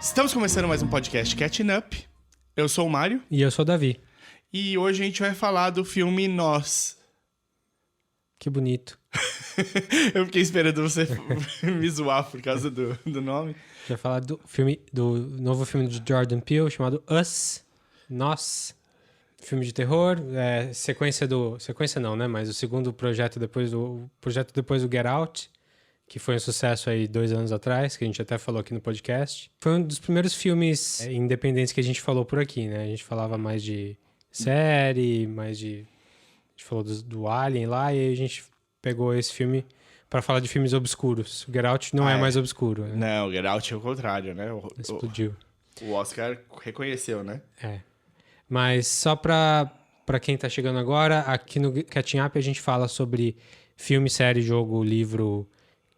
Estamos começando mais um podcast Catching Up. Eu sou o Mário. E eu sou o Davi. E hoje a gente vai falar do filme Nós. Que bonito. Eu fiquei esperando você me zoar por causa do nome. A gente vai falar do novo filme de Jordan Peele chamado Us, Nós. Filme de terror, sequência não, né? Mas o segundo projeto depois do Get Out, que foi um sucesso aí 2 anos atrás, que a gente até falou aqui no podcast. Foi um dos primeiros filmes independentes que a gente falou por aqui, né? A gente falava mais de série, a gente falou do Alien lá, e aí a gente pegou esse filme para falar de filmes obscuros. O Get Out não é mais obscuro, né? Não, o Get Out é o contrário, né? Explodiu. O Oscar reconheceu, né? Mas só pra quem tá chegando agora, aqui no Catching Up a gente fala sobre filme, série, jogo, livro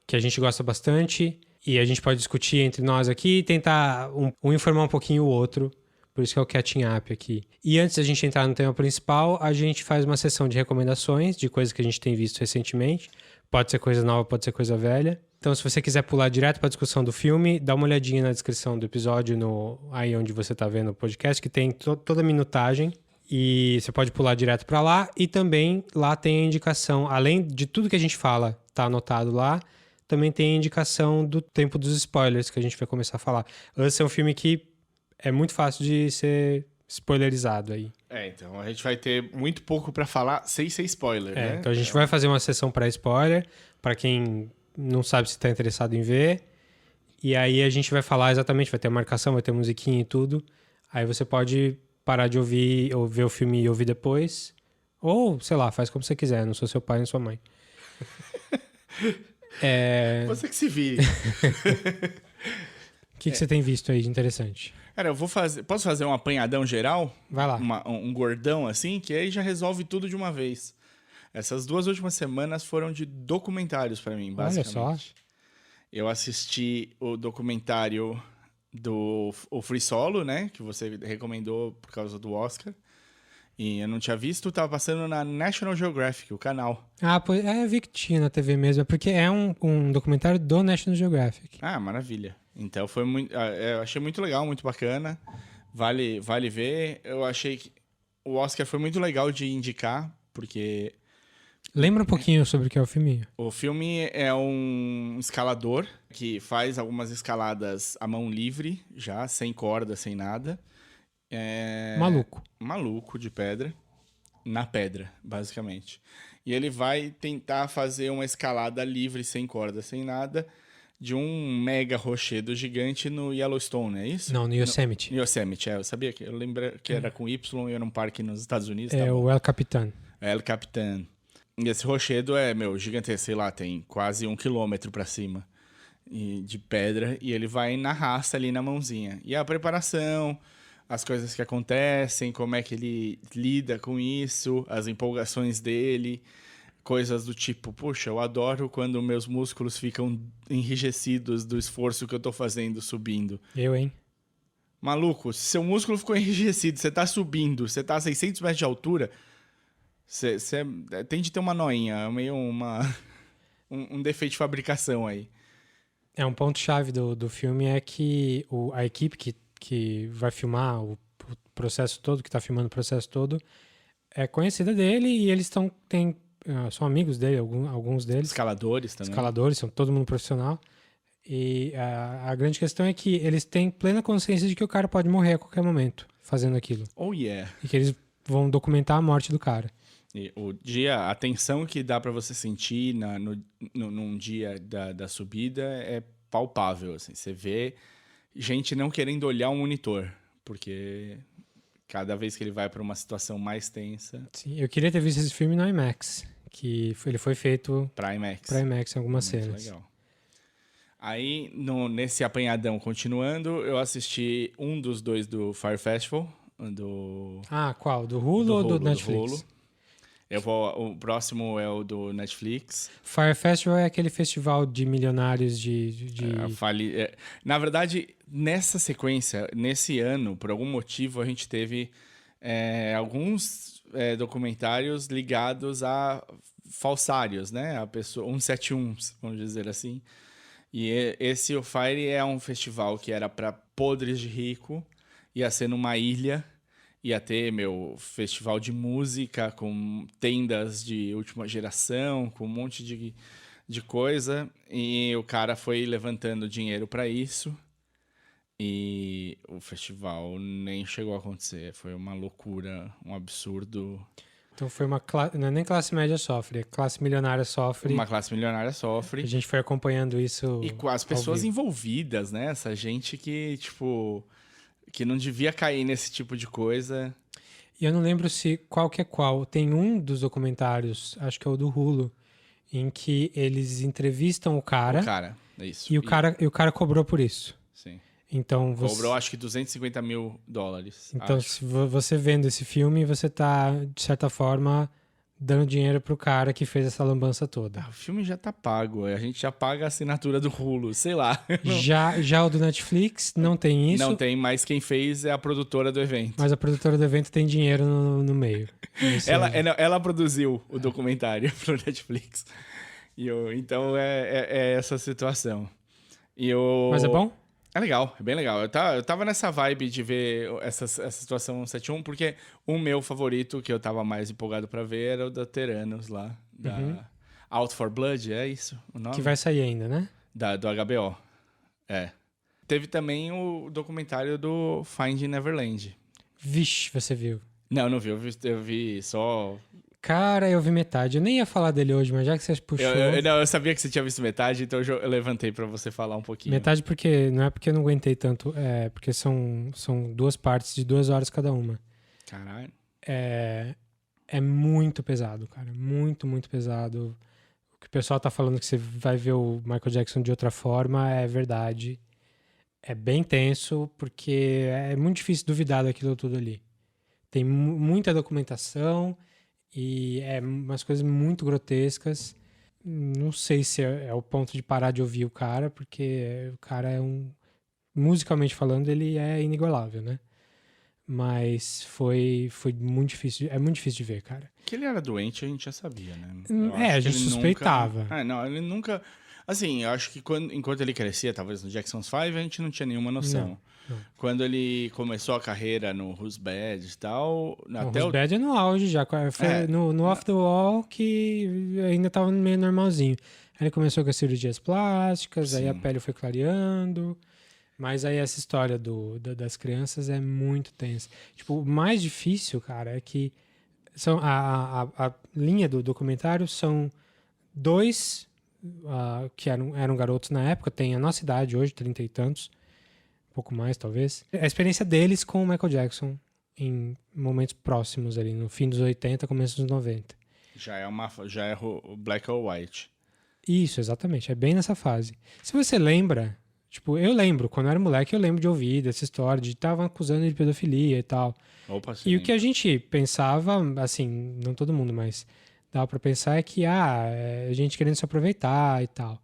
que a gente gosta bastante, e a gente pode discutir entre nós aqui e tentar um informar um pouquinho o outro. Por isso que é o Catching Up aqui. E antes da gente entrar no tema principal, a gente faz uma sessão de recomendações de coisas que a gente tem visto recentemente. Pode ser coisa nova, pode ser coisa velha. Então, se você quiser pular direto para a discussão do filme, dá uma olhadinha na descrição do episódio, aí onde você está vendo o podcast, que tem toda a minutagem. E você pode pular direto para lá. E também lá tem a indicação, além de tudo que a gente fala, tá anotado lá, também tem a indicação do tempo dos spoilers, que a gente vai começar a falar. Esse é um filme que é muito fácil de ser spoilerizado aí. Então a gente vai ter muito pouco para falar sem ser spoiler, né? Então a gente vai fazer uma sessão para spoiler, para quem não sabe se está interessado em ver. E aí a gente vai falar exatamente, vai ter a marcação, vai ter musiquinha e tudo. Aí você pode parar de ouvir, ou ver o filme e ouvir depois. Ou, sei lá, faz como você quiser, não sou seu pai nem sua mãe. Você que se vire. O que você tem visto aí de interessante? Cara, posso fazer um apanhadão geral? Vai lá. Um gordão assim, que aí já resolve tudo de uma vez. Essas 2 últimas semanas foram de documentários pra mim, basicamente. Olha só. Eu assisti o documentário o Free Solo, né? Que você recomendou por causa do Oscar. E eu não tinha visto, tava passando na National Geographic, o canal. Pois eu vi que tinha na TV mesmo, porque é um documentário do National Geographic. Maravilha. Então foi muito. Eu achei muito legal, muito bacana. Vale ver. Eu achei que o Oscar foi muito legal de indicar, porque. Lembra um pouquinho sobre o que é o filme? O filme é um escalador que faz algumas escaladas à mão livre, já, sem corda, sem nada. Maluco de pedra. Na pedra, basicamente. E ele vai tentar fazer uma escalada livre, sem corda, sem nada, de um mega rochedo gigante no Yellowstone, é isso? Não, no Yosemite. No Yosemite, eu sabia que... Eu lembro que era com Y e era um parque nos Estados Unidos. O El Capitan. El Capitan. E esse rochedo gigantesco, sei lá, tem quase 1 quilômetro pra cima de pedra, e ele vai na raça ali na mãozinha. E a preparação, as coisas que acontecem, como é que ele lida com isso, as empolgações dele, coisas do tipo, puxa, eu adoro quando meus músculos ficam enrijecidos do esforço que eu tô fazendo subindo. Hein? Maluco, se seu músculo ficou enrijecido, você tá subindo, você tá a 600 metros de altura, você tem de ter uma noinha, meio um defeito de fabricação aí. Um ponto-chave do filme é que a equipe que vai filmar o processo todo, que tá filmando o processo todo, é conhecida dele, e eles são amigos dele, alguns deles. Escaladores também. Escaladores, são todo mundo profissional. E a grande questão é que eles têm plena consciência de que o cara pode morrer a qualquer momento fazendo aquilo. Oh, yeah. E que eles vão documentar a morte do cara. E a tensão que dá pra você sentir num dia da subida é palpável, assim. Você vê gente não querendo olhar o monitor, porque cada vez que ele vai pra uma situação mais tensa... Sim, eu queria ter visto esse filme no IMAX, que ele foi feito pra IMAX em algumas cenas. Legal. Aí, nesse apanhadão continuando, eu assisti um dos 2 do Fire Festival. Qual? Do Hulu ou do Netflix? O próximo é o do Netflix. Fire Festival é aquele festival de milionários Na verdade, nessa sequência, nesse ano, por algum motivo, a gente teve alguns documentários ligados a falsários, né? A pessoa, 171, vamos dizer assim. E esse o Fire é um festival que era pra podres de rico, ia ser numa ilha, ia ter, festival de música com tendas de última geração, com um monte de coisa. E o cara foi levantando dinheiro pra isso. E o festival nem chegou a acontecer. Foi uma loucura, um absurdo. Então foi não é nem classe média sofre, é classe milionária sofre. Uma classe milionária A sofre. gente foi acompanhando isso. E com as ao pessoas vivo. envolvidas, né? Essa gente que, tipo, que não devia cair nesse tipo de coisa. E eu não lembro se qual que é qual. Tem um dos documentários, acho que é o do Hulu, em que eles entrevistam o cara, O cara, é isso. e o cara cobrou por isso. Sim. Então Cobrou, acho que $250 mil. Então, acho. se você vendo esse filme, você tá, de certa forma, dando dinheiro pro cara que fez essa lambança toda. O filme já tá pago. A gente já paga a assinatura do Hulu, sei lá. Já o do Netflix não tem isso, Não tem, mas quem fez é a produtora do evento. mas a produtora do evento tem dinheiro no meio. Ou seja, Ela produziu o documentário pro Netflix. Então é essa situação. Mas é bom? É legal, é bem legal. Eu tava nessa vibe de ver essa situação 7-1, porque o meu favorito, que eu tava mais empolgado pra ver, era o da Teranos lá. Da Out for Blood, é isso o nome? Que vai sair ainda, né? Do HBO. É. Teve também o documentário do Finding Neverland. Vixe, você viu. Não vi. Eu vi só. Cara, eu vi metade. Eu nem ia falar dele hoje, mas já que você puxou... Eu sabia que você tinha visto metade, então eu levantei pra você falar um pouquinho. Metade porque... Não é porque eu não aguentei tanto, é porque são 2 partes de 2 horas cada uma. Caralho. É muito pesado, cara. Muito, muito pesado. O que o pessoal tá falando que você vai ver o Michael Jackson de outra forma é verdade. É bem tenso, porque é muito difícil duvidar daquilo tudo ali. Tem muita documentação e é umas coisas muito grotescas. Não sei se é o ponto de parar de ouvir o cara, porque o cara é musicalmente falando, ele é inigualável, né? Mas foi muito difícil. É muito difícil de ver, cara. Que ele era doente, a gente já sabia, né? A gente suspeitava. Não, ele nunca. Assim, eu acho que enquanto ele crescia, talvez no Jackson's 5, a gente não tinha nenhuma noção. Não. Quando ele começou a carreira no Who's Bad e tal. O Who's Bad é no auge já. Foi no Off the Wall que ainda tava meio normalzinho. Aí ele começou com as cirurgias plásticas, aí a pele foi clareando. Mas aí essa história das crianças é muito tensa. Tipo, o mais difícil, cara, é que a linha do documentário são 2 que eram garotos na época, tem a nossa idade hoje, 30 e tantos, um pouco mais talvez. A experiência deles com o Michael Jackson em momentos próximos ali, no fim dos 80, começo dos 90. Já é o Black or White. Isso, exatamente, é bem nessa fase. Se você lembra, tipo, eu lembro, quando eu era moleque, eu lembro de ouvir dessa história, de estavam acusando de pedofilia e tal. Opa, sim. E o que a gente pensava, assim, não todo mundo, mas dava pra pensar é que, é gente querendo se aproveitar e tal.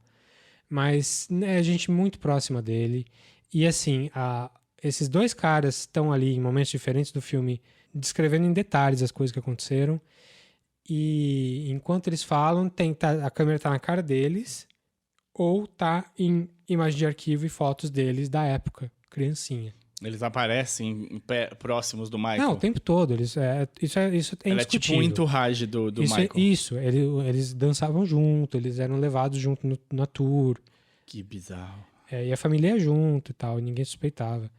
Mas é gente muito próxima dele. E, assim, esses 2 caras estão ali em momentos diferentes do filme, descrevendo em detalhes as coisas que aconteceram. E enquanto eles falam, a câmera tá na cara deles ou tá em imagem de arquivo e fotos deles da época, criancinha. Eles aparecem próximos do Michael. Não, o tempo todo. Isso é indiscutível. Ela é tipo um entourage do Michael. Eles dançavam junto, eles eram levados junto na tour. Que bizarro. E a família ia junto e tal, ninguém suspeitava.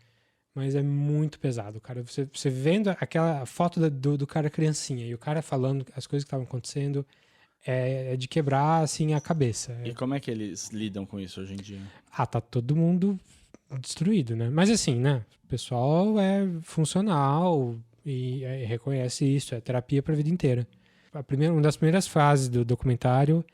Mas é muito pesado, cara. Você vendo aquela foto do cara criancinha e o cara falando as coisas que estavam acontecendo, é de quebrar, assim, a cabeça. E como é que eles lidam com isso hoje em dia? Tá todo mundo destruído, né? Mas assim, né? O pessoal é funcional e reconhece isso, é terapia pra vida inteira. Uma das primeiras frases do documentário,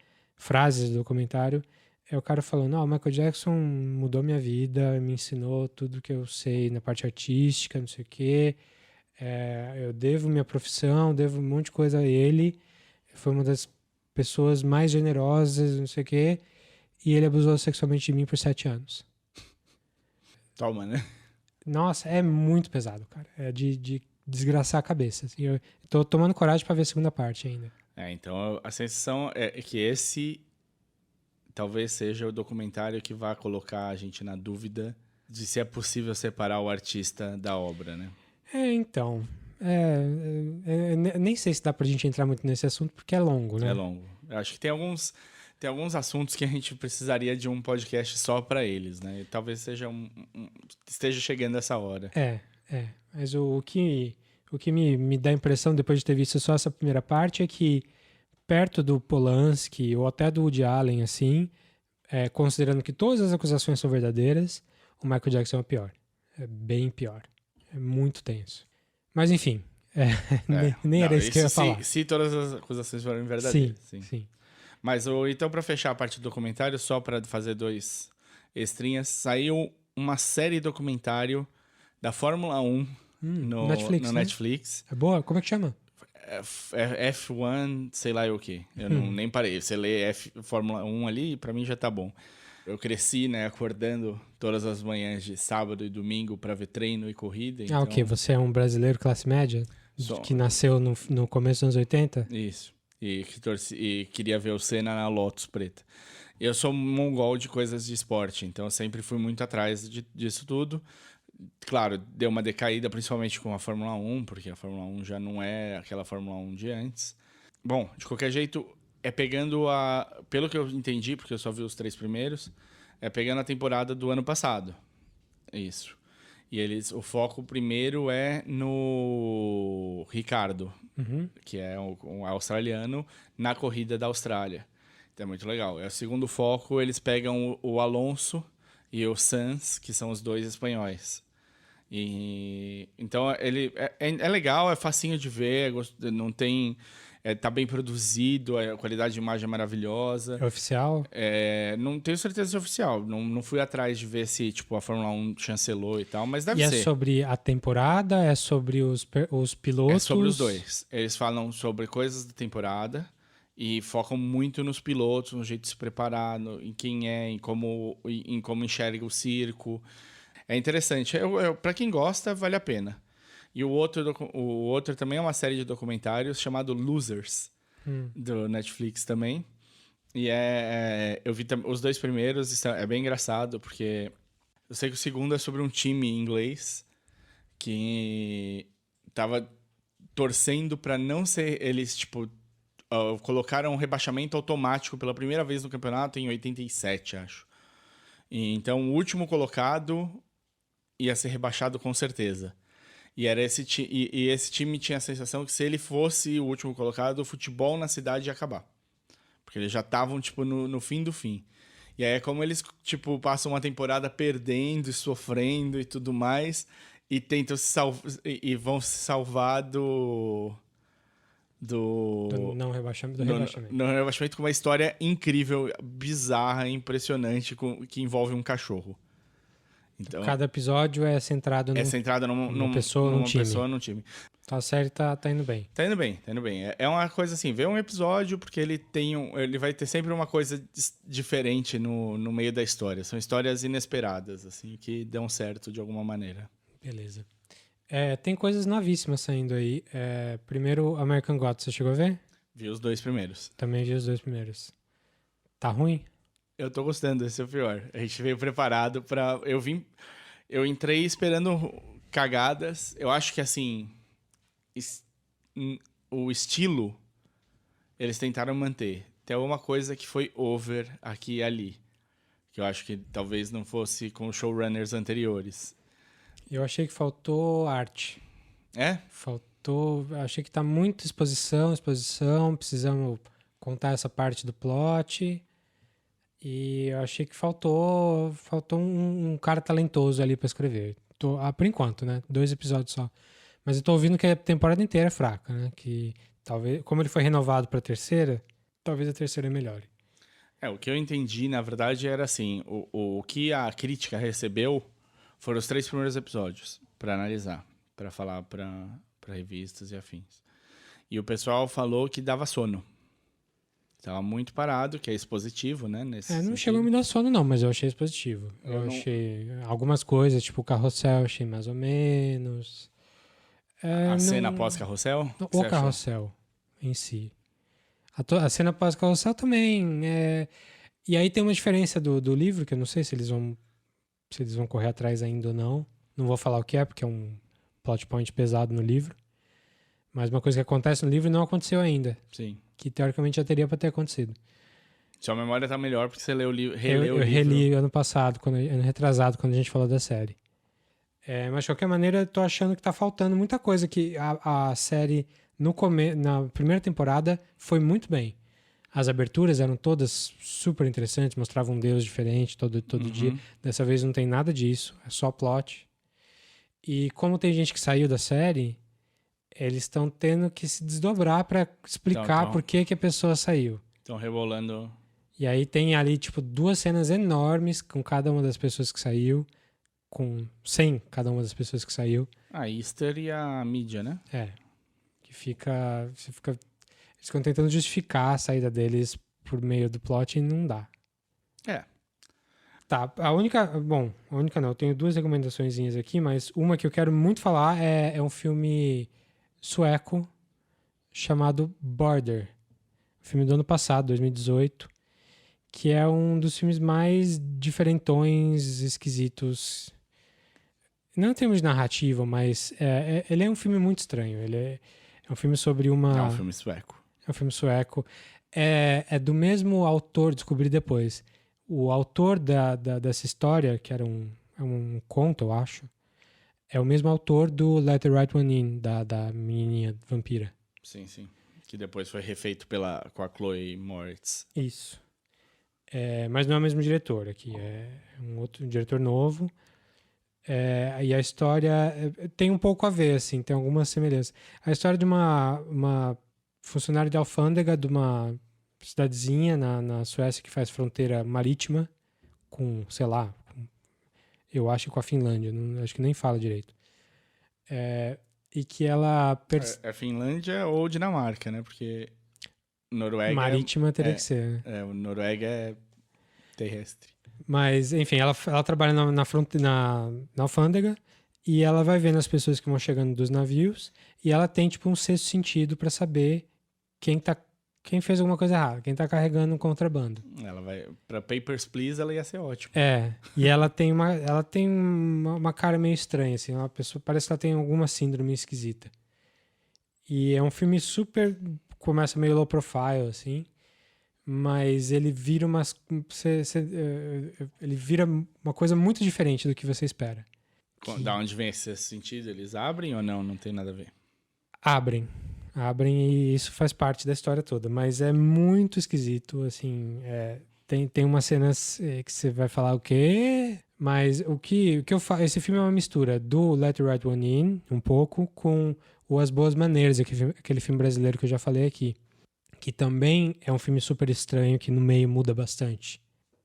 é o cara falando, o Michael Jackson mudou minha vida, me ensinou tudo que eu sei na parte artística, não sei o quê. Eu devo minha profissão, devo um monte de coisa a ele. Foi uma das pessoas mais generosas, não sei o quê. E ele abusou sexualmente de mim por 7 anos. Toma, né? Nossa, é muito pesado, cara. É de desgraçar a cabeça. Assim, eu tô tomando coragem pra ver a segunda parte ainda. Então a sensação é que esse talvez seja o documentário que vai colocar a gente na dúvida de se é possível separar o artista da obra, né? Então. Nem sei se dá pra gente entrar muito nesse assunto, porque é longo, né? É longo. Eu acho que tem alguns assuntos que a gente precisaria de um podcast só para eles, né? E talvez seja esteja chegando essa hora. Mas o que me dá a impressão, depois de ter visto só essa primeira parte, é que perto do Polanski ou até do Woody Allen, assim, considerando que todas as acusações são verdadeiras, o Michael Jackson é o pior. É bem pior. É muito tenso. Mas enfim, nem era isso que eu ia falar. Se todas as acusações forem verdadeiras. Sim. Mas então, para fechar a parte do documentário, só para fazer 2 extrinhas, saiu uma série documentário da Fórmula 1 no Netflix. É boa? Como é que chama? F1, sei lá o que. Eu nem parei. Você lê Fórmula 1 ali, para mim já tá bom. Eu cresci, né, acordando todas as manhãs de sábado e domingo para ver treino e corrida. Então... ok. Você é um brasileiro classe média? Que nasceu no começo dos anos 80? Isso. E queria ver o Senna na Lotus preta. Eu sou mongol de coisas de esporte, então eu sempre fui muito atrás disso tudo. Claro, deu uma decaída, principalmente com a Fórmula 1, porque a Fórmula 1 já não é aquela Fórmula 1 de antes. Bom, de qualquer jeito, pegando pelo que eu entendi, porque eu só vi os 3 primeiros, pegando a temporada do ano passado. Isso. E o foco primeiro é no Ricardo, que é um australiano, na corrida da Austrália. Então é muito legal. O segundo foco, eles pegam o Alonso e o Sainz, que são os 2 espanhóis. Então ele é legal, é facinho de ver, não tem... tá bem produzido, a qualidade de imagem é maravilhosa. É oficial? Não tenho certeza se é oficial. Não fui atrás de ver se a Fórmula 1 chancelou e tal, mas deve ser. E é sobre a temporada? É sobre os pilotos? É sobre os 2. Eles falam sobre coisas da temporada e focam muito nos pilotos, no jeito de se preparar, em quem em como enxerga o circo. É interessante. Para quem gosta, vale a pena. E o outro também é uma série de documentários chamado Losers, do Netflix também. E eu vi os 2 primeiros, é bem engraçado, porque eu sei que o segundo é sobre um time inglês que tava torcendo para não ser... Eles, colocaram um rebaixamento automático pela primeira vez no campeonato em 87, acho. Então, o último colocado ia ser rebaixado com certeza. E esse time tinha a sensação que se ele fosse o último colocado, o futebol na cidade ia acabar. Porque eles já estavam, no fim do fim. E aí é como eles, passam uma temporada perdendo e sofrendo e tudo mais, e tentam e vão se salvar do não rebaixamento. Do rebaixamento. No rebaixamento, com uma história incrível, bizarra, impressionante, que envolve um cachorro. Então, cada episódio é centrado numa pessoa, num time. Então a série tá indo bem. Tá indo bem. É uma coisa assim, vê um episódio, porque ele vai ter sempre uma coisa diferente no meio da história. São histórias inesperadas, assim, que dão certo de alguma maneira. Beleza. Tem coisas novíssimas saindo aí. Primeiro, American Gods, você chegou a ver? Vi os 2 primeiros. Também vi os 2 primeiros. Tá ruim? Eu tô gostando, esse é o pior. A gente veio preparado pra... Eu entrei esperando cagadas. Eu acho que, assim... O estilo... Eles tentaram manter. Tem alguma coisa que foi over aqui e ali. Que eu acho que talvez não fosse com os showrunners anteriores. Eu achei que faltou arte. Faltou... Achei que tá muito exposição. Precisamos contar essa parte do plot... E eu achei que faltou um cara talentoso ali pra escrever. Por enquanto, né? 2 episódios só. Mas eu tô ouvindo que a temporada inteira é fraca, né? Que talvez, como ele foi renovado pra terceira, talvez a terceira melhore. O que eu entendi, na verdade, era assim, o que a crítica recebeu foram os 3 primeiros episódios pra analisar, pra falar pra revistas e afins. E o pessoal falou que dava sono. Tava muito parado, que é expositivo, né? Não chegou a me dar sono, não, mas eu achei expositivo. Eu achei algumas coisas, tipo o carrossel, achei mais ou menos. Cena pós-carrossel? O carrossel em si. A cena pós-carrossel também. E aí tem uma diferença do livro, que eu não sei se eles vão correr atrás ainda ou não. Não vou falar o que é, porque é um plot point pesado no livro. Mas uma coisa que acontece no livro não aconteceu ainda. Sim. Que teoricamente já teria para ter acontecido. Sua memória tá melhor porque você releu o livro. Eu reli ano passado, ano retrasado, quando a gente falou da série. Mas de qualquer maneira, eu tô achando que tá faltando muita coisa. Que a série, na primeira temporada, foi muito bem. As aberturas eram todas super interessantes, mostravam um deus diferente todo dia. Dessa vez não tem nada disso, é só plot. E como tem gente que saiu da série, eles estão tendo que se desdobrar para explicar por que a pessoa saiu. Estão rebolando. E aí tem ali, tipo, 2 cenas enormes com cada uma das pessoas que saiu, sem cada uma das pessoas que saiu. A Easter e a mídia, né? Que eles ficam tentando justificar a saída deles por meio do plot e não dá. Tá, a única não, eu tenho 2 recomendaçõezinhas aqui, mas uma que eu quero muito falar é um filme sueco chamado Border. Filme do ano passado, 2018, que é um dos filmes mais diferentões, esquisitos. Não em termos de narrativa, mas ele é um filme muito estranho. Ele é um filme sobre uma... É um filme sueco. É um filme sueco. É do mesmo autor, descobri depois. O autor dessa história, que era um conto, eu acho, é o mesmo autor do Let the Right One In, da menininha vampira. Sim, sim. Que depois foi refeito com a Chloe Moritz. Isso. Mas não é o mesmo diretor aqui. É um diretor novo. E a história tem um pouco a ver, assim, tem algumas semelhanças. A história de uma funcionária de alfândega de uma cidadezinha na Suécia que faz fronteira marítima com, sei lá, eu acho com a Finlândia, acho que nem fala direito. E que ela... É Finlândia ou Dinamarca, né? Porque Noruega... Marítima teria que ser, né? O Noruega é terrestre. Mas, enfim, ela trabalha na alfândega e ela vai vendo as pessoas que vão chegando dos navios e ela tem, tipo, um sexto sentido para saber quem fez alguma coisa errada, quem tá carregando um contrabando. Ela vai... Pra Papers, Please, ela ia ser ótima. E ela tem uma cara meio estranha, assim. Uma pessoa, parece que ela tem alguma síndrome esquisita. E é um filme super... Começa meio low profile, assim. Mas ele vira ele vira uma coisa muito diferente do que você espera. Da onde vem esse sentido? Eles abrem ou não? Não tem nada a ver. Abrem e isso faz parte da história toda. Mas é muito esquisito, assim. Tem umas cenas que você vai falar o quê? Mas o que eu faço... Esse filme é uma mistura do Let the Right One In, um pouco, com o As Boas Maneiras, aquele filme brasileiro que eu já falei aqui. Que também é um filme super estranho, que no meio muda bastante.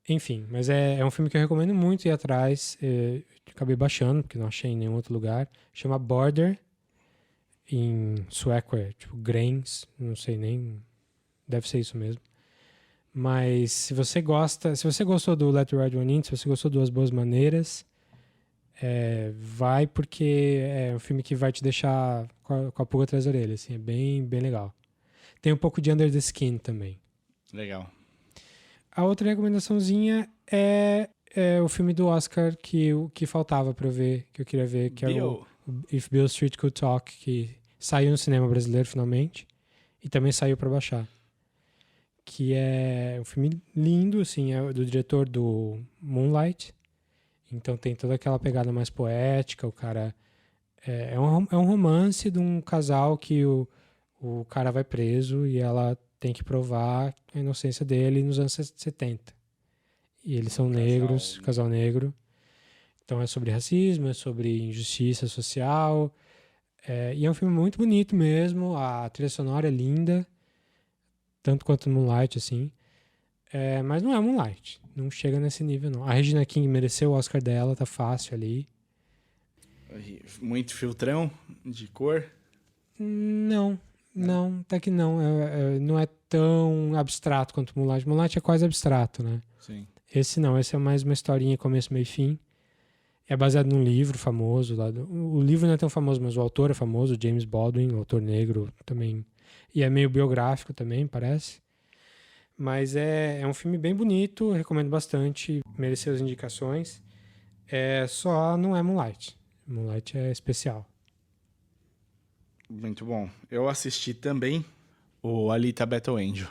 Enfim, mas é um filme que eu recomendo muito ir atrás. Acabei baixando, porque não achei em nenhum outro lugar. Chama Border. Em sueco é tipo Gräns, não sei nem... Deve ser isso mesmo. Mas se você gostou do Let the Right One In, se você gostou do As Boas Maneiras, vai, porque é um filme que vai te deixar com a pulga atrás da orelha. Assim, é bem, bem legal. Tem um pouco de Under the Skin também. Legal. A outra recomendaçãozinha é o filme do Oscar que faltava pra eu ver, que eu queria ver, que é o If Beale Street Could Talk, que saiu no cinema brasileiro finalmente e também saiu pra baixar. Que é um filme lindo, assim, é do diretor do Moonlight. Então tem toda aquela pegada mais poética, o cara... É um romance de um casal que o cara vai preso e ela tem que provar a inocência dele nos anos 70. E eles são negros, casal negro. Então é sobre racismo, é sobre injustiça social. E é um filme muito bonito mesmo. A trilha sonora é linda, tanto quanto Moonlight, assim. Mas não é Moonlight. Não chega nesse nível, não. A Regina King mereceu o Oscar dela, tá fácil ali. Muito filtrão de cor? Não, até que não. Não é tão abstrato quanto Moonlight. Moonlight é quase abstrato, né? Sim. Esse não, esse é mais uma historinha, começo, meio e fim. É baseado num livro famoso. O livro não é tão famoso, mas o autor é famoso, James Baldwin, o autor negro também. E é meio biográfico também, parece. Mas é um filme bem bonito, recomendo bastante, mereceu as indicações. Só não é Moonlight. Moonlight é especial. Muito bom. Eu assisti também o Alita Battle Angel.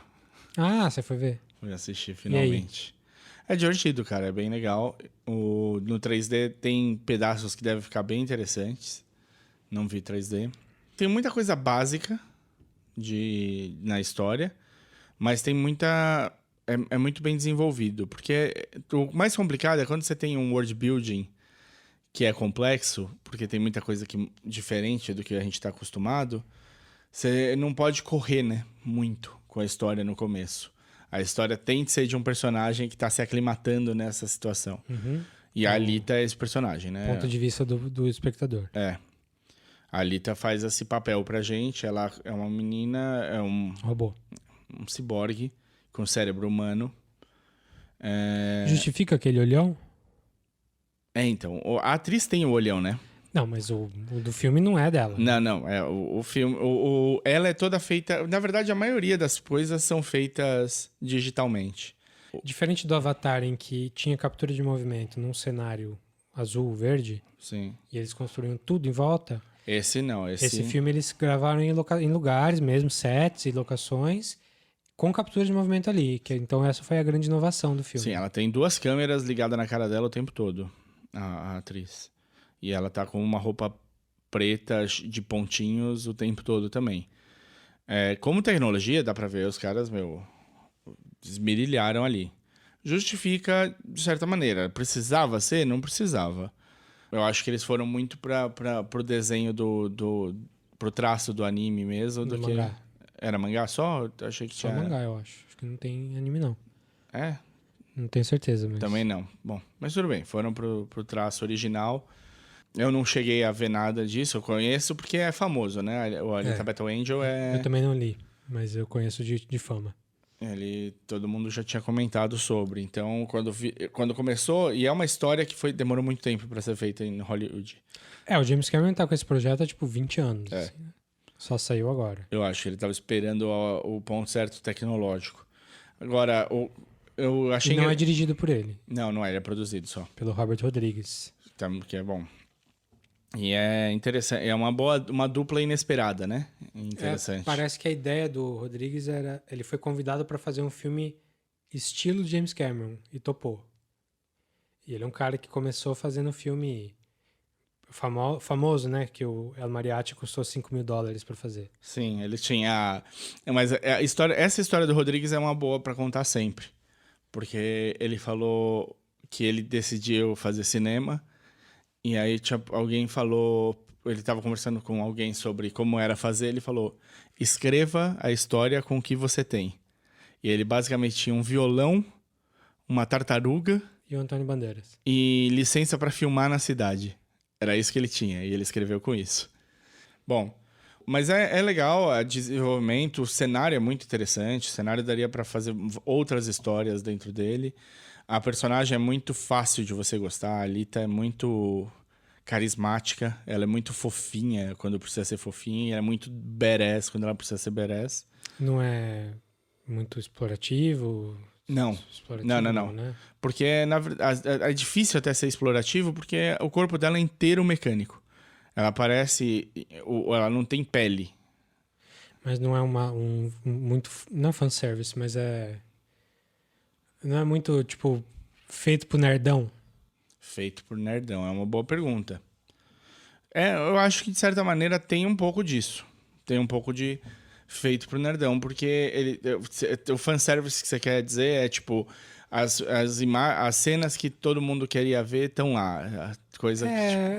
Ah, você foi ver? Fui assistir finalmente. É divertido, cara. É bem legal. No 3D tem pedaços que devem ficar bem interessantes. Não vi 3D. Tem muita coisa básica na história, mas tem muita... É muito bem desenvolvido. Porque o mais complicado é quando você tem um world building que é complexo, porque tem muita coisa diferente do que a gente está acostumado, você não pode correr, né, muito com a história no começo. A história tem que ser de um personagem que está se aclimatando nessa situação. Uhum. E a Alita é esse personagem, né? Ponto de vista do espectador. A Alita faz esse papel pra gente. Ela é uma menina, Robô. um ciborgue com cérebro humano. Justifica aquele olhão? Então, a atriz tem o olhão, né? Não, mas o do filme não é dela. Não. O filme. Ela é toda feita. Na verdade, a maioria das coisas são feitas digitalmente. Diferente do Avatar, em que tinha captura de movimento num cenário azul, verde, Sim. e eles construíam tudo em volta. Esse não. Esse filme eles gravaram em lugares mesmo, sets e locações, com captura de movimento ali. Então essa foi a grande inovação do filme. Sim, ela tem 2 câmeras ligadas na cara dela o tempo todo, a atriz. E ela tá com uma roupa preta de pontinhos o tempo todo também. Como tecnologia, dá pra ver os caras, esmerilharam ali. Justifica, de certa maneira. Precisava ser? Não precisava. Eu acho que eles foram muito pro desenho pro traço do anime mesmo. Do do que... mangá. Era mangá só? Eu achei que Só tinha... mangá, eu acho. Acho que não tem anime, não. É? Não tenho certeza, mas... Também não. Bom, mas tudo bem. Foram pro traço original. Eu não cheguei a ver nada disso. Eu conheço porque é famoso, né? O Alita Battle Angel é... Eu também não li, mas eu conheço de fama. Todo mundo já tinha comentado sobre. Então, quando começou... E é uma história que demorou muito tempo pra ser feita em Hollywood. O James Cameron tá com esse projeto há, 20 anos. Assim, né? Só saiu agora. Eu acho que ele tava esperando o ponto certo tecnológico. Agora, eu achei E não que... é dirigido por ele. Não é. Ele é produzido só. Pelo Robert Rodrigues. Que é bom. E é interessante. É uma dupla inesperada, né? Interessante. Parece que a ideia do Rodrigues era... Ele foi convidado para fazer um filme estilo James Cameron e topou. E ele é um cara que começou fazendo filme famoso, né? Que o El Mariachi custou $5.000 para fazer. Sim, ele tinha... Mas essa história do Rodrigues é uma boa para contar sempre. Porque ele falou que ele decidiu fazer cinema. E aí alguém falou... Ele estava conversando com alguém sobre como era fazer. Ele falou, escreva a história com o que você tem. E ele basicamente tinha um violão, uma tartaruga... E o Antônio Bandeiras. E licença para filmar na cidade. Era isso que ele tinha. E ele escreveu com isso. Bom, mas é legal o desenvolvimento. O cenário é muito interessante. O cenário daria para fazer outras histórias dentro dele. A personagem é muito fácil de você gostar. A Alita é muito carismática. Ela é muito fofinha quando precisa ser fofinha. Ela é muito badass quando ela precisa ser badass. Não é muito explorativo? Não. Não. Né? Porque, na verdade, é difícil até ser explorativo porque o corpo dela é inteiro mecânico. Ela parece... Ela não tem pele. Mas não é muito... Não é fanservice, mas é... Não é muito, tipo, feito pro nerdão? Feito por nerdão, é uma boa pergunta. Eu acho que, de certa maneira, tem um pouco disso. Tem um pouco de feito pro nerdão, porque o fanservice que você quer dizer é, tipo, as cenas que todo mundo queria ver estão lá. A coisa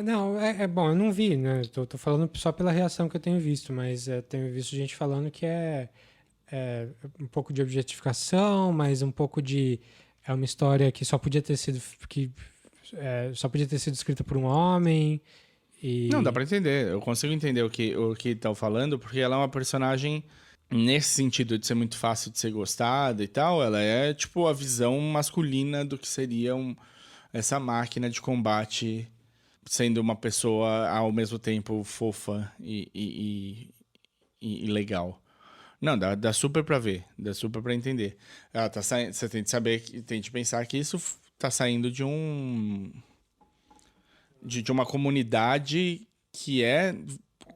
Não, bom, eu não vi, né? Tô falando só pela reação que eu tenho visto, mas tenho visto gente falando que é um pouco de objetificação, mas um pouco de... É uma história que só podia ter sido... só podia ter sido escrita por um homem... Não, dá pra entender. Eu consigo entender o que estão falando, porque ela é uma personagem, nesse sentido de ser muito fácil de ser gostada e tal, ela é, tipo, a visão masculina do que seria essa máquina de combate, sendo uma pessoa, ao mesmo tempo, fofa e legal. Não, dá super pra ver, dá super pra entender. Ela tá saindo, você tem de saber, tem de pensar que isso tá saindo de uma comunidade que é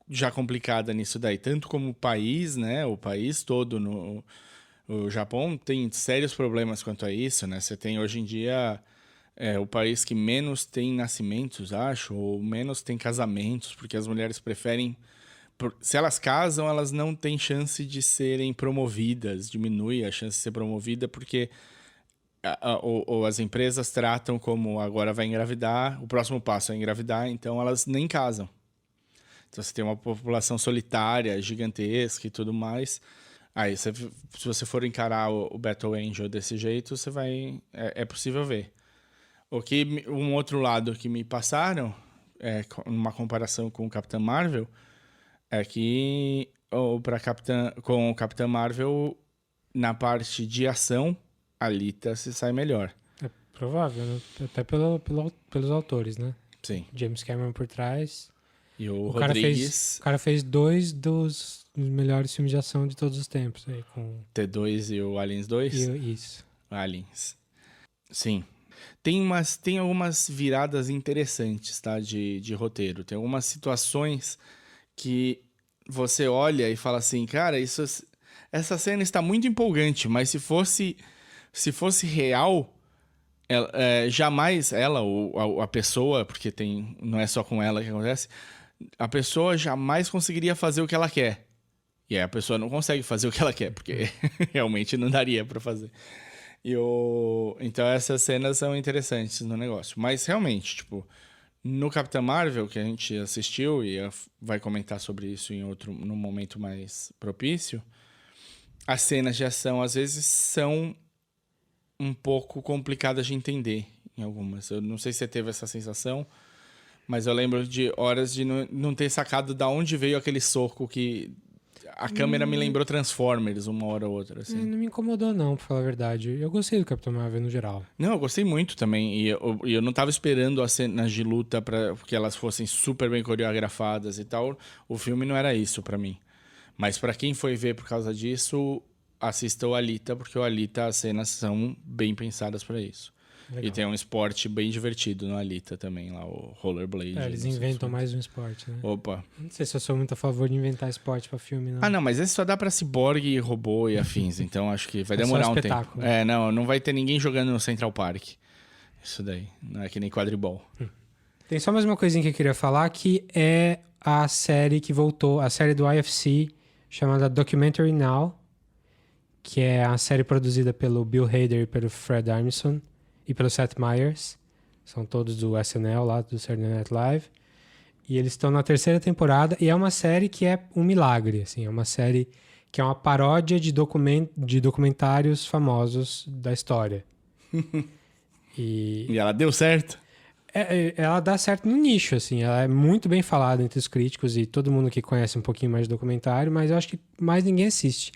já complicada nisso daí, tanto como o país, né? O país todo o Japão tem sérios problemas quanto a isso, né? Você tem hoje em dia o país que menos tem nascimentos, acho, ou menos tem casamentos, porque as mulheres preferem se elas casam, elas não têm chance de serem promovidas, diminui a chance de ser promovida, porque ou as empresas tratam como agora vai engravidar, o próximo passo é engravidar, então elas nem casam. Então você tem uma população solitária, gigantesca e tudo mais. Aí, se você for encarar o Battle Angel desse jeito, você vai. É possível ver. Um outro lado que me passaram, numa comparação com o Capitão Marvel, é que com o Capitão Marvel, na parte de ação, a Alita se sai melhor. É provável, né? Até pelos autores, né? Sim. James Cameron por trás. E o Rodrigues... O cara fez 2 dos melhores filmes de ação de todos os tempos. Aí, com T2 e o Aliens 2? Isso. Aliens. Sim. Tem algumas viradas interessantes, tá? De roteiro. Tem algumas situações que você olha e fala assim, cara, essa cena está muito empolgante, mas se fosse real, jamais ela ou a pessoa, porque não é só com ela que acontece, a pessoa jamais conseguiria fazer o que ela quer. E aí a pessoa não consegue fazer o que ela quer, porque realmente não daria pra fazer. Então essas cenas são interessantes no negócio. Mas realmente, tipo, no Capitão Marvel, que a gente assistiu e vai comentar sobre isso num momento mais propício, as cenas de ação às vezes são um pouco complicadas de entender em algumas. Eu não sei se você teve essa sensação, mas eu lembro de horas de não ter sacado de onde veio aquele soco que a câmera me lembrou Transformers uma hora ou outra. Assim. Não me incomodou não, pra falar a verdade. Eu gostei do Capitão Marvel no geral. Não, eu gostei muito também. E eu não tava esperando as cenas de luta para que elas fossem super bem coreografadas e tal. O filme não era isso pra mim. Mas pra quem foi ver por causa disso, assista o Alita, porque o Alita as cenas são bem pensadas pra isso. Legal. E tem um esporte bem divertido no Alita também, lá, o rollerblade. Eles inventam mais um esporte, né? Opa. Não sei se eu sou muito a favor de inventar esporte pra filme, não. Ah, não, mas esse só dá pra ciborgue, robô e afins, então acho que vai demorar um tempo. Não vai ter ninguém jogando no Central Park. Isso daí, não é que nem quadribol. Tem só mais uma coisinha que eu queria falar, que é a série que voltou, a série do IFC, chamada Documentary Now, que é a série produzida pelo Bill Hader e pelo Fred Armisen e pelo Seth Meyers. São todos do SNL, lá do Saturday Night Live. E eles estão na 3ª temporada. E é uma série que é um milagre. Assim, é uma série que é uma paródia de documentários famosos da história. E ela deu certo? Ela dá certo no nicho, assim. Ela é muito bem falada entre os críticos e todo mundo que conhece um pouquinho mais de documentário. Mas eu acho que mais ninguém assiste.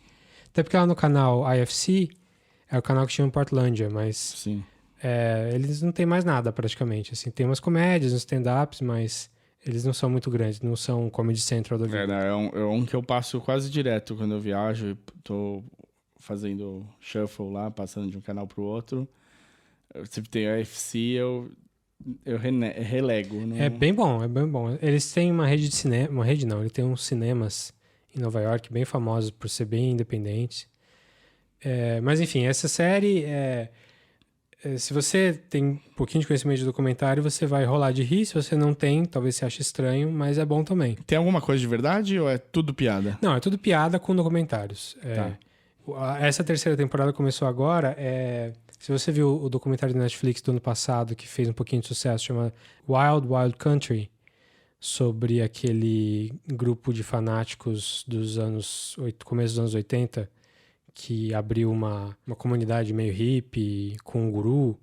Até porque lá no canal IFC... É o canal que chama Portlandia, mas... Sim. Eles não têm mais nada, praticamente. Assim, tem umas comédias, uns stand-ups, mas eles não são muito grandes. Não são Comedy Central da vida. É um que eu passo quase direto quando eu viajo. E tô fazendo shuffle lá, passando de um canal pro outro. Se tem a UFC, eu relego. Não... É bem bom, é bem bom. Eles têm uma rede de cinema... Uma rede não, eles têm uns cinemas em Nova York bem famosos por ser bem independentes. Mas, enfim, essa série... Se você tem um pouquinho de conhecimento de documentário, você vai rolar de rir. Se você não tem, talvez você ache estranho, mas é bom também. Tem alguma coisa de verdade ou é tudo piada? Não, é tudo piada com documentários. Tá. Essa 3ª temporada começou agora. Se você viu o documentário da Netflix do ano passado, que fez um pouquinho de sucesso, chama Wild Wild Country, sobre aquele grupo de fanáticos dos começo dos anos 80, que abriu uma comunidade meio hippie com um guru.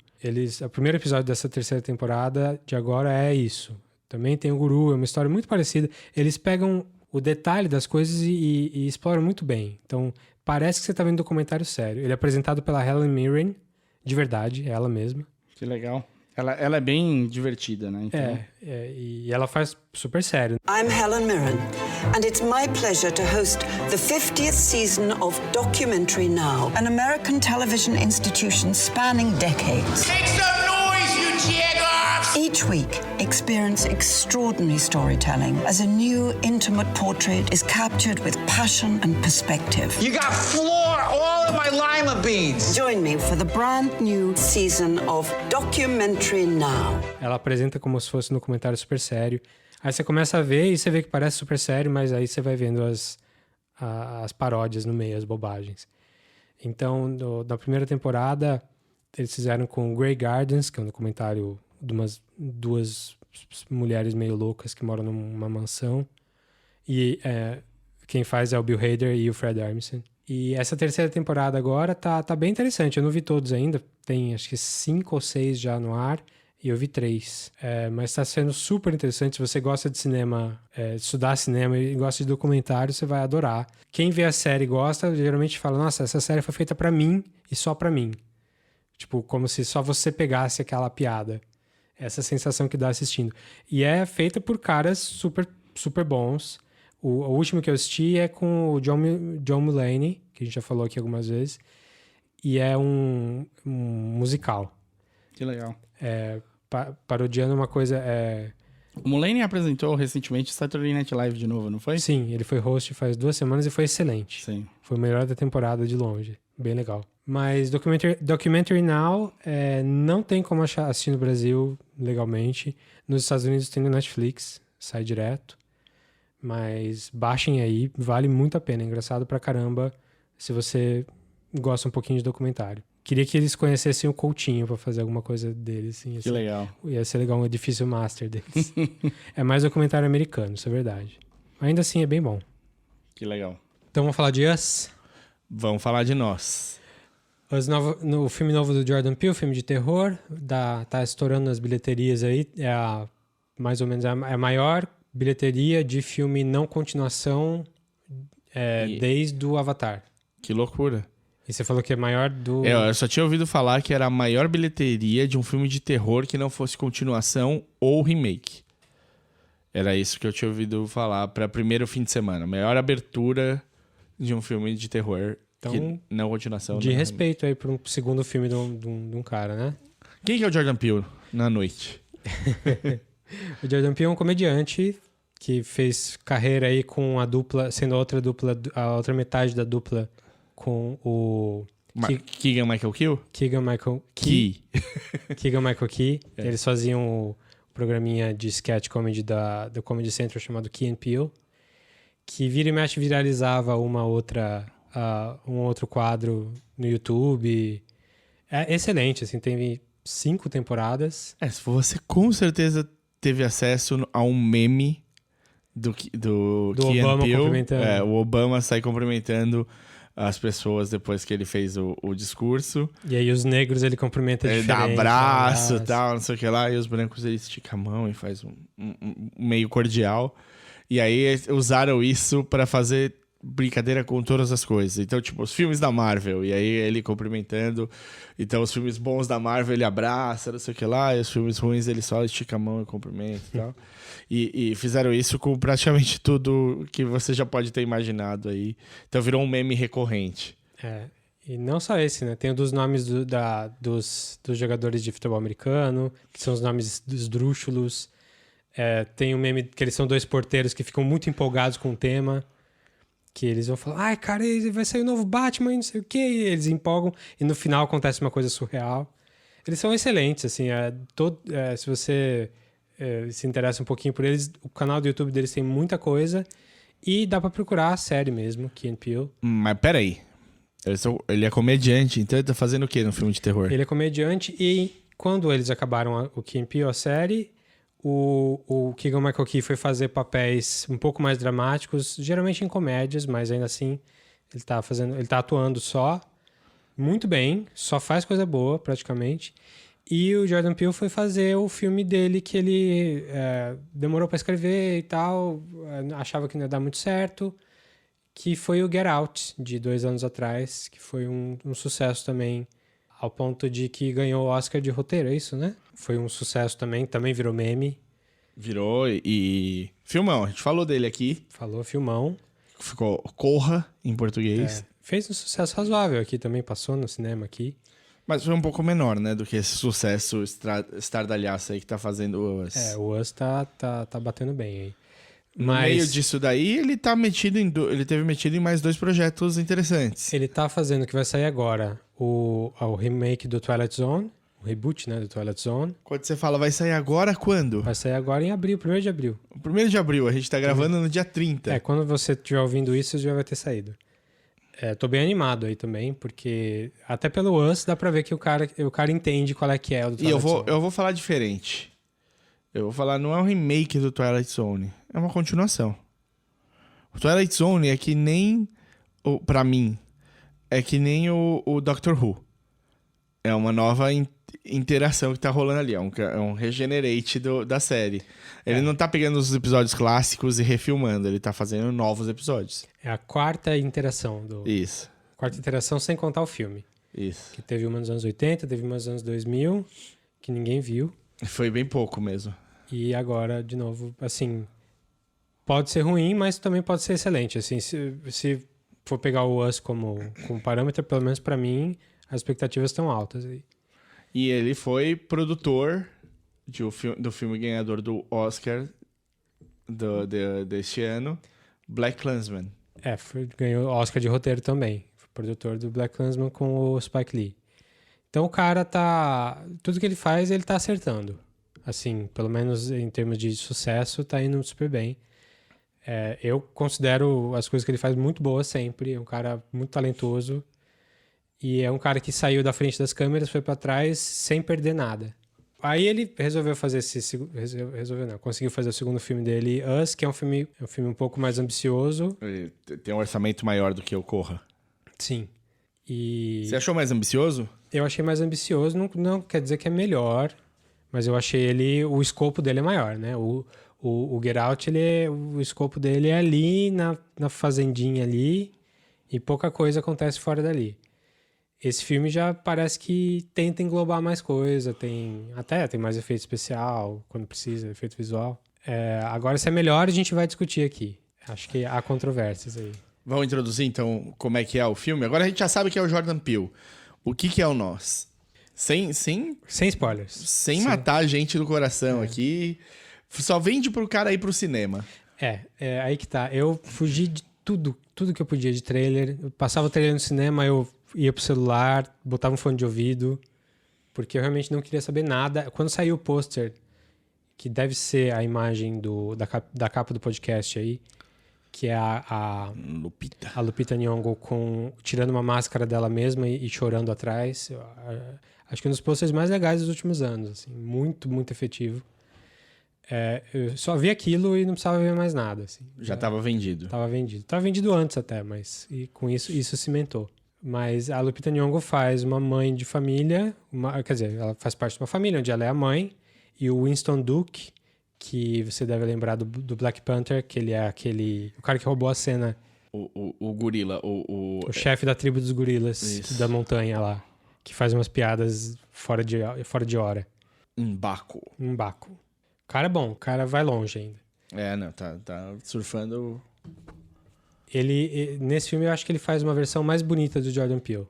O primeiro episódio dessa 3ª temporada de agora é isso. Também tem o guru, é uma história muito parecida. Eles pegam o detalhe das coisas e exploram muito bem. Então, parece que você está vendo um documentário sério. Ele é apresentado pela Helen Mirren, de verdade, é ela mesma. Que legal. Ela é bem divertida, né? Então... E ela faz super sério. I'm Helen Mirren, and it's my pleasure to host the 50th season of Documentary Now, an American television institution spanning decades. Make some noise, you jagoffs! Each week, experience extraordinary storytelling as a new, intimate portrait is captured with passion and perspective. You got floor all of my lima beans! Join me for the brand new season of Documentary Now. Ela apresenta como se fosse um documentário super sério. Aí você começa a ver e você vê que parece super sério, mas aí você vai vendo as paródias no meio, as bobagens. Então, na primeira temporada, eles fizeram com Grey Gardens, que é um documentário de duas mulheres meio loucas que moram numa mansão. E quem faz é o Bill Hader e o Fred Armisen. E essa terceira temporada agora tá bem interessante. Eu não vi todos ainda. Tem acho que 5 ou 6 já no ar. E eu vi 3. Mas tá sendo super interessante. Se você gosta de cinema, estudar cinema e gosta de documentário, você vai adorar. Quem vê a série e gosta, geralmente fala, nossa, essa série foi feita pra mim e só pra mim. Tipo, como se só você pegasse aquela piada. Essa sensação que dá assistindo. E é feita por caras super, super bons. O último que eu assisti é com o John Mulaney, que a gente já falou aqui algumas vezes. E é um musical. Que legal. Parodiando uma coisa... O Mulaney apresentou recentemente Saturday Night Live de novo, não foi? Sim, ele foi host faz 2 semanas e foi excelente. Sim. Foi o melhor da temporada de longe. Bem legal. Mas Documentary Now não tem como assistir no Brasil legalmente. Nos Estados Unidos tem no Netflix, sai direto. Mas baixem aí, vale muito a pena. É engraçado pra caramba se você gosta um pouquinho de documentário. Queria que eles conhecessem o Coutinho pra fazer alguma coisa deles. Assim, Que legal. Ia ser legal um edifício master deles. É mais documentário americano, isso é verdade. Ainda assim é bem bom. Que legal. Então vamos falar de Us? Vamos falar de Nós. No filme novo do Jordan Peele, filme de terror, tá estourando nas bilheterias aí. Mais ou menos a maior bilheteria de filme não continuação desde o Avatar. Que loucura. E você falou que é maior do... Eu só tinha ouvido falar que era a maior bilheteria de um filme de terror que não fosse continuação ou remake. Era isso que eu tinha ouvido falar para primeiro fim de semana. Maior abertura de um filme de terror então, que não continuação. De respeito aí para um segundo filme de um cara, né? Quem que é o Jordan Peele na noite? O Jordan Peele é um comediante que fez carreira aí com a dupla, sendo a outra metade da dupla com o... Keegan Michael Key? Keegan-Michael Key. Keegan-Michael Key. Eles faziam o programinha de sketch comedy do Comedy Central chamado Key and Peele, que vira e mexe viralizava um outro quadro no YouTube. É excelente, assim, tem 5 temporadas. Você com certeza teve acesso a um meme do Key Obama Peele. cumprimentando. O Obama sai cumprimentando as pessoas depois que ele fez o discurso. E aí os negros ele cumprimenta ele diferente. Ele dá abraço e tal, não sei o que lá. E os brancos ele estica a mão e faz um meio cordial. E aí usaram isso pra fazer brincadeira com todas as coisas. Então, tipo, os filmes da Marvel, e aí ele cumprimentando. Então, os filmes bons da Marvel ele abraça, não sei o que lá. E os filmes ruins ele só estica a mão e cumprimenta e tal. E fizeram isso com praticamente tudo que você já pode ter imaginado aí. Então, virou um meme recorrente. E não só esse, né? Tem dos nomes dos jogadores de futebol americano, que são os nomes esdrúxulos. Tem um meme que eles são 2 porteiros que ficam muito empolgados com o tema. Que eles vão falar, ai, cara, vai sair o novo Batman e não sei o quê. E eles empolgam e no final acontece uma coisa surreal. Eles são excelentes, assim. Se você se interessa um pouquinho por eles, o canal do YouTube deles tem muita coisa. E dá pra procurar a série mesmo, Key and Peele. Mas peraí. Ele é comediante, então ele tá fazendo o quê no filme de terror? Ele é comediante e quando eles acabaram o Key and Peele, a série... O Keegan-Michael Key foi fazer papéis um pouco mais dramáticos, geralmente em comédias, mas ainda assim ele tá atuando só, muito bem, só faz coisa boa praticamente. E o Jordan Peele foi fazer o filme dele que ele demorou para escrever e tal, achava que não ia dar muito certo, que foi o Get Out, de 2 anos atrás, que foi um sucesso também ao ponto de que ganhou o Oscar de roteiro, é isso, né? Foi um sucesso também virou meme. Virou e... Filmão, a gente falou dele aqui. Falou, filmão. Ficou Corra, em português. Fez um sucesso razoável aqui também, passou no cinema aqui. Mas foi um pouco menor, né? Do que esse sucesso estardalhaço aí que tá fazendo o Us. O Us tá batendo bem aí. No meio disso daí, ele tá metido ele teve metido em mais 2 projetos interessantes. Ele tá fazendo o que vai sair agora, o remake do Twilight Zone, o reboot, né, do Twilight Zone. Quando você fala vai sair agora, quando? Vai sair agora em abril, 1º de abril. O 1º de abril, a gente tá gravando no dia 30. Quando você estiver ouvindo isso, já vai ter saído. Tô bem animado aí também, porque até pelo Us dá pra ver que o cara entende qual é que é o do Twilight Zone. E eu vou falar diferente. Eu vou falar, não é um remake do Twilight Zone, é uma continuação. O Twilight Zone é que nem, pra mim, é que nem o Doctor Who. É uma nova interação que tá rolando ali, é um regenerate da série. Ele não tá pegando os episódios clássicos e refilmando, ele tá fazendo novos episódios. É a 4ª interação Isso. 4ª interação sem contar o filme. Isso. Que teve uma nos anos 80, teve uma nos anos 2000, que ninguém viu. Foi bem pouco mesmo. E agora, de novo, assim, pode ser ruim, mas também pode ser excelente. Assim, se for pegar o Us como parâmetro, pelo menos pra mim, as expectativas estão altas aí. E ele foi produtor do filme ganhador do Oscar deste ano, Black Klansman. Ganhou Oscar de roteiro também. Foi produtor do Black Klansman com o Spike Lee. Então o cara tudo que ele faz, ele tá acertando. Assim, pelo menos em termos de sucesso, tá indo super bem. Eu considero as coisas que ele faz muito boas sempre. É um cara muito talentoso. E é um cara que saiu da frente das câmeras, foi pra trás, sem perder nada. Aí ele resolveu fazer conseguiu fazer o segundo filme dele, Us, que é um filme um pouco mais ambicioso. Ele tem um orçamento maior do que o Corra. Sim. E você achou mais ambicioso? eu achei mais ambicioso, não quer dizer que é melhor, mas eu achei o escopo dele é maior, né? O Get Out, o escopo dele é ali na fazendinha ali e pouca coisa acontece fora dali. Esse filme já parece que tenta englobar mais coisa, tem mais efeito especial, quando precisa, efeito visual. Agora, se é melhor, a gente vai discutir aqui. Acho que há controvérsias aí. Vamos introduzir, então, como é que é o filme? Agora a gente já sabe que é o Jordan Peele. O que é o Nós? Sem spoilers. Sem matar a gente do coração aqui. Só vende pro cara ir pro cinema. Aí que tá. Eu fugi de tudo que eu podia de trailer. Eu passava o trailer no cinema, eu ia pro celular, botava um fone de ouvido, porque eu realmente não queria saber nada. Quando saiu o pôster, que deve ser a imagem da capa do podcast aí, que é a Lupita Nyong'o tirando uma máscara dela mesma e chorando atrás. Acho que é um dos posters mais legais dos últimos anos, assim, muito, muito efetivo. Eu só vi aquilo e não precisava ver mais nada. Assim. Já estava vendido. Estava vendido. Estava vendido antes até, mas com isso cimentou. Mas a Lupita Nyong'o faz uma mãe de família, quer dizer, ela faz parte de uma família onde ela é a mãe, e o Winston Duke, que você deve lembrar do Black Panther, que ele é o cara que roubou a cena. O gorila. O chefe da tribo dos gorilas da montanha lá, que faz umas piadas fora de hora. Mbaku. O cara é bom, o cara vai longe ainda. Não, tá surfando. Nesse filme eu acho que ele faz uma versão mais bonita do Jordan Peele.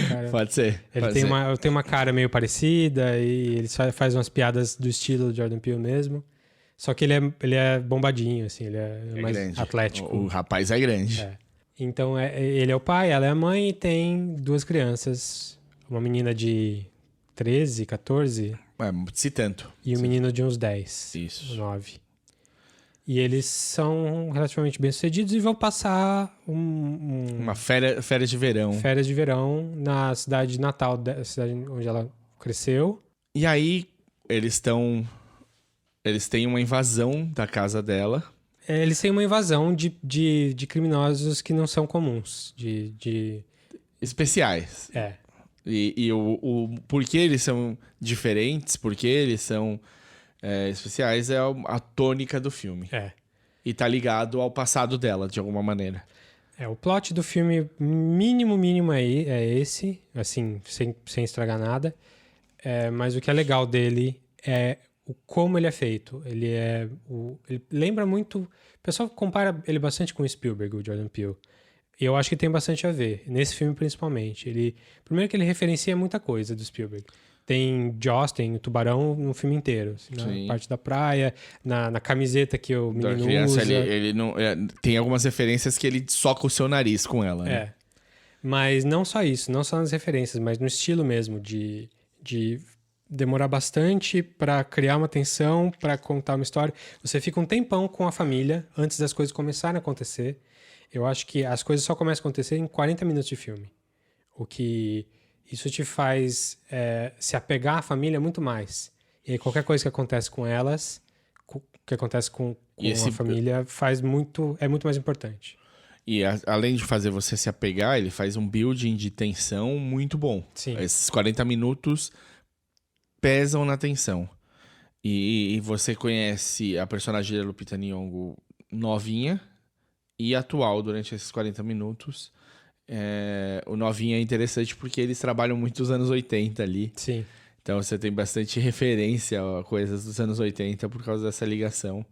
Cara, pode ser. Ele tem uma cara meio parecida e ele faz umas piadas do estilo do Jordan Peele mesmo. Só que ele é bombadinho, assim, ele é mais grande. Atlético. O rapaz é grande. Então ele é o pai, ela é a mãe e tem 2 crianças. Uma menina de 13, 14. Se tanto. E um menino de uns 10. Isso. 9. E eles são relativamente bem-sucedidos e vão passar uma férias de verão. Férias de verão na cidade de Natal, da cidade onde ela cresceu. E aí, eles têm uma invasão da casa dela. Eles têm uma invasão de criminosos que não são comuns. Especiais. E o porquê eles são diferentes, porquê eles são especiais é a tônica do filme. E tá ligado ao passado dela, de alguma maneira. O plot do filme mínimo é esse, assim, sem estragar nada. Mas o que é legal dele é como ele é feito. Ele lembra muito... O pessoal compara ele bastante com o Spielberg, o Jordan Peele. E eu acho que tem bastante a ver, nesse filme principalmente. Primeiro que ele referencia muita coisa do Spielberg. Tem Jaws, tem o tubarão no filme inteiro. Assim, na parte da praia, na camiseta que o menino criança, usa. Ele não, tem algumas referências que ele soca o seu nariz com ela, né? Mas não só isso, não só nas referências, mas no estilo mesmo, de demorar bastante para criar uma tensão, para contar uma história. Você fica um tempão com a família antes das coisas começarem a acontecer. Eu acho que as coisas só começam a acontecer em 40 minutos de filme. O que isso te faz se apegar à família muito mais. E aí qualquer coisa que acontece com elas, que acontece com a família, é muito mais importante. E além de fazer você se apegar, ele faz um building de tensão muito bom. Sim. Esses 40 minutos pesam na tensão. E você conhece a personagem da Lupita Nyong'o novinha e atual durante esses 40 minutos. O novinho é interessante porque eles trabalham muito os anos 80 ali. Sim. Então você tem bastante referência a coisas dos anos 80 por causa dessa ligação.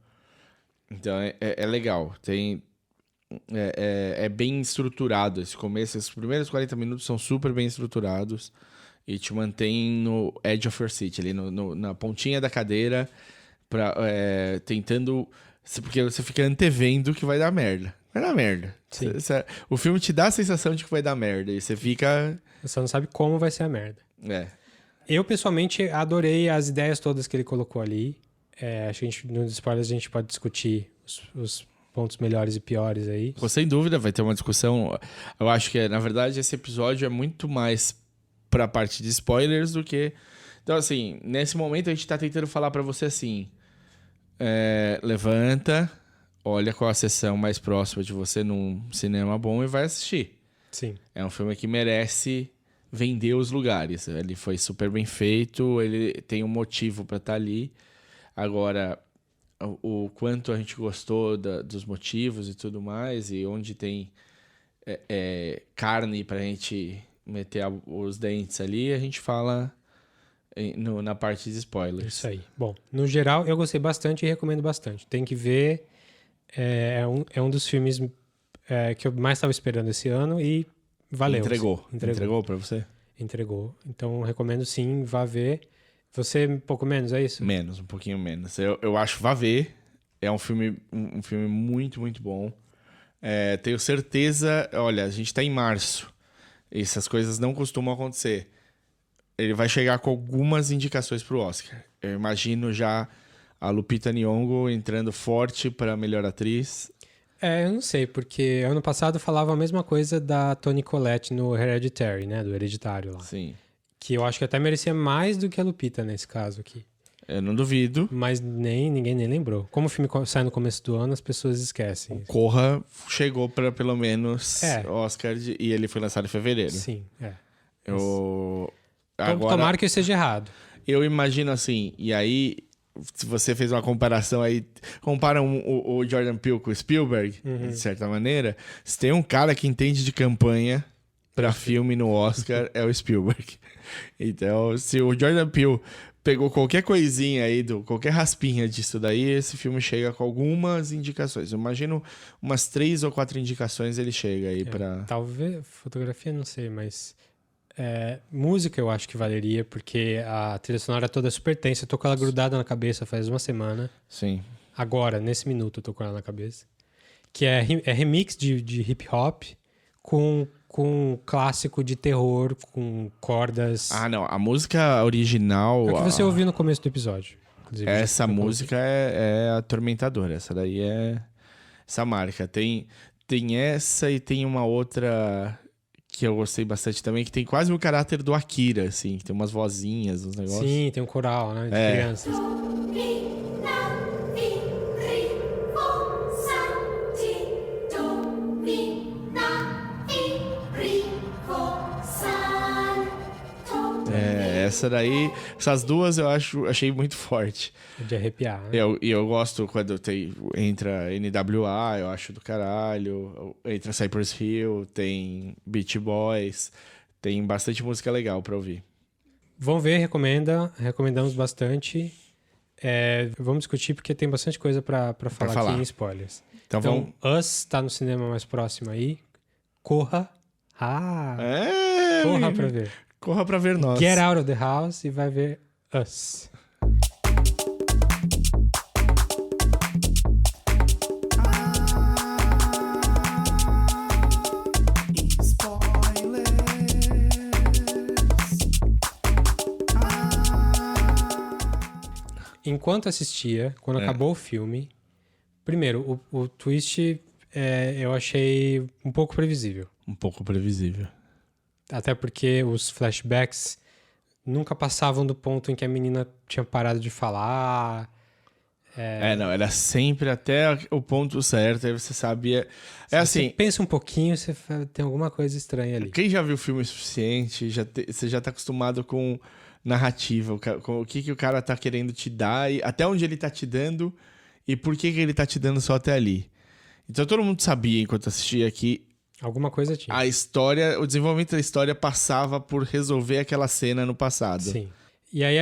Então é legal. É bem estruturado esse começo. Esses primeiros 40 minutos são super bem estruturados e te mantém no edge of your seat, ali na pontinha da cadeira, tentando... Porque você fica antevendo que vai dar merda. Vai dar merda. O filme te dá a sensação de que vai dar merda. E você fica... Você não sabe como vai ser a merda. Eu, pessoalmente, adorei as ideias todas que ele colocou ali. Acho que nos spoilers a gente pode discutir os pontos melhores e piores aí. Sem dúvida, vai ter uma discussão. Eu acho que, na verdade, esse episódio é muito mais pra parte de spoilers do que... Então, assim, nesse momento a gente tá tentando falar pra você assim... levanta, olha qual a sessão mais próxima de você num cinema bom e vai assistir. Sim. É um filme que merece vender os lugares. Ele foi super bem feito, ele tem um motivo pra estar ali. Agora, o quanto a gente gostou dos motivos e tudo mais, e onde tem carne pra gente meter os dentes ali, a gente fala... na parte de spoilers. Isso aí. Bom, no geral, eu gostei bastante e recomendo bastante. Tem que ver. É um dos filmes que eu mais estava esperando esse ano e valeu. Entregou pra você? Entregou. Então, recomendo sim, vá ver. Você um pouco menos, é isso? Menos, um pouquinho menos. Eu acho, vá ver. É um filme muito, muito bom. Tenho certeza... Olha, a gente tá em março. Essas coisas não costumam acontecer. Ele vai chegar com algumas indicações pro Oscar. Eu imagino já a Lupita Nyong'o entrando forte para melhor atriz. Eu não sei, porque ano passado falava a mesma coisa da Toni Collette no Hereditary, né? Do Hereditário lá. Sim. Que eu acho que até merecia mais do que a Lupita nesse caso aqui. Eu não duvido. Mas ninguém nem lembrou. Como o filme sai no começo do ano, as pessoas esquecem. Corra chegou para pelo menos Oscar e ele foi lançado em fevereiro. Sim, Agora, tomara que eu esteja errado. Eu imagino assim, e aí, se você fez uma comparação aí, compara o Jordan Peele com o Spielberg, de certa maneira, se tem um cara que entende de campanha pra filme no Oscar, é o Spielberg. Então, se o Jordan Peele pegou qualquer coisinha aí, qualquer raspinha disso daí, esse filme chega com algumas indicações. Eu imagino umas 3 ou 4 indicações ele chega aí pra... Talvez, fotografia não sei, mas... música eu acho que valeria, porque a trilha sonora toda é super tensa. Eu tô com ela grudada na cabeça faz uma semana. Sim. Agora, nesse minuto, eu tô com ela na cabeça. Que é remix de hip hop com clássico de terror, com cordas. Ah, não. A música original... É o que você ouviu no começo do episódio. Essa música é atormentadora. Essa daí é... Essa marca. Tem essa e tem uma outra... que eu gostei bastante também, que tem quase o caráter do Akira, assim, que tem umas vozinhas, uns negócios. Sim, tem um coral, né, de crianças. Essa daí, essas duas eu achei muito forte. De arrepiar, né? Eu gosto quando entra NWA, eu acho do caralho. Entra Cypress Hill, tem Beach Boys. Tem bastante música legal pra ouvir. Vão ver, recomendamos bastante. Vamos discutir porque tem bastante coisa pra falar aqui em spoilers. Então, Us tá no cinema mais próximo aí. Corra. Corra pra ver. Corra pra ver nós. Get out of the house e vai ver Us. Enquanto assistia, quando acabou o filme, primeiro, o twist eu achei um pouco previsível. Um pouco previsível. Até porque os flashbacks nunca passavam do ponto em que a menina tinha parado de falar. Não, era sempre até o ponto certo, aí você sabia... Você pensa um pouquinho, você tem alguma coisa estranha ali. Quem já viu o filme o suficiente, você já tá acostumado com narrativa, com o que o cara tá querendo te dar, e até onde ele tá te dando, e por que ele tá te dando só até ali. Então todo mundo sabia, enquanto assistia, que alguma coisa tinha. a história, o desenvolvimento da história passava por resolver aquela cena no passado. Sim. E aí,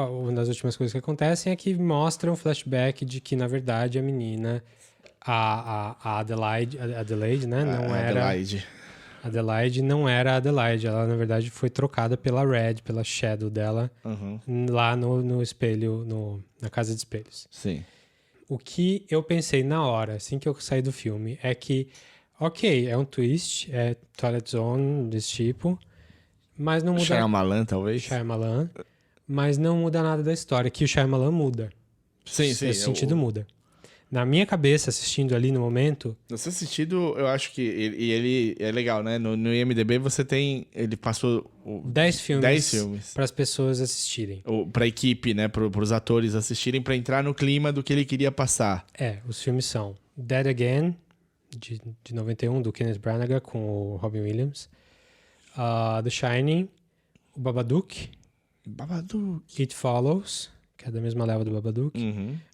uma das últimas coisas que acontecem é que mostra um flashback de que, na verdade, a menina, a Adelaide, né? Adelaide não era a Adelaide. Ela, na verdade, foi trocada pela Red, pela Shadow dela, lá no espelho, na casa de espelhos. Sim. O que eu pensei na hora, assim que eu saí do filme, é que, ok, é um twist, é Twilight Zone desse tipo, mas não muda... Shyamalan, talvez? Shyamalan, mas não muda nada da história, que o Shyamalan muda. Sim. Esse sentido muda. Na minha cabeça, assistindo ali no momento... No seu sentido, eu acho que ele é legal, né? No IMDb você tem... Ele passou 10 filmes. 10 filmes. Para as pessoas assistirem. Pra equipe, né? Pros atores assistirem, pra entrar no clima do que ele queria passar. Os filmes são Dead Again, de 91, do Kenneth Branagh, com o Robin Williams. The Shining, o Babadook. It Follows, que é da mesma leva do Babadook.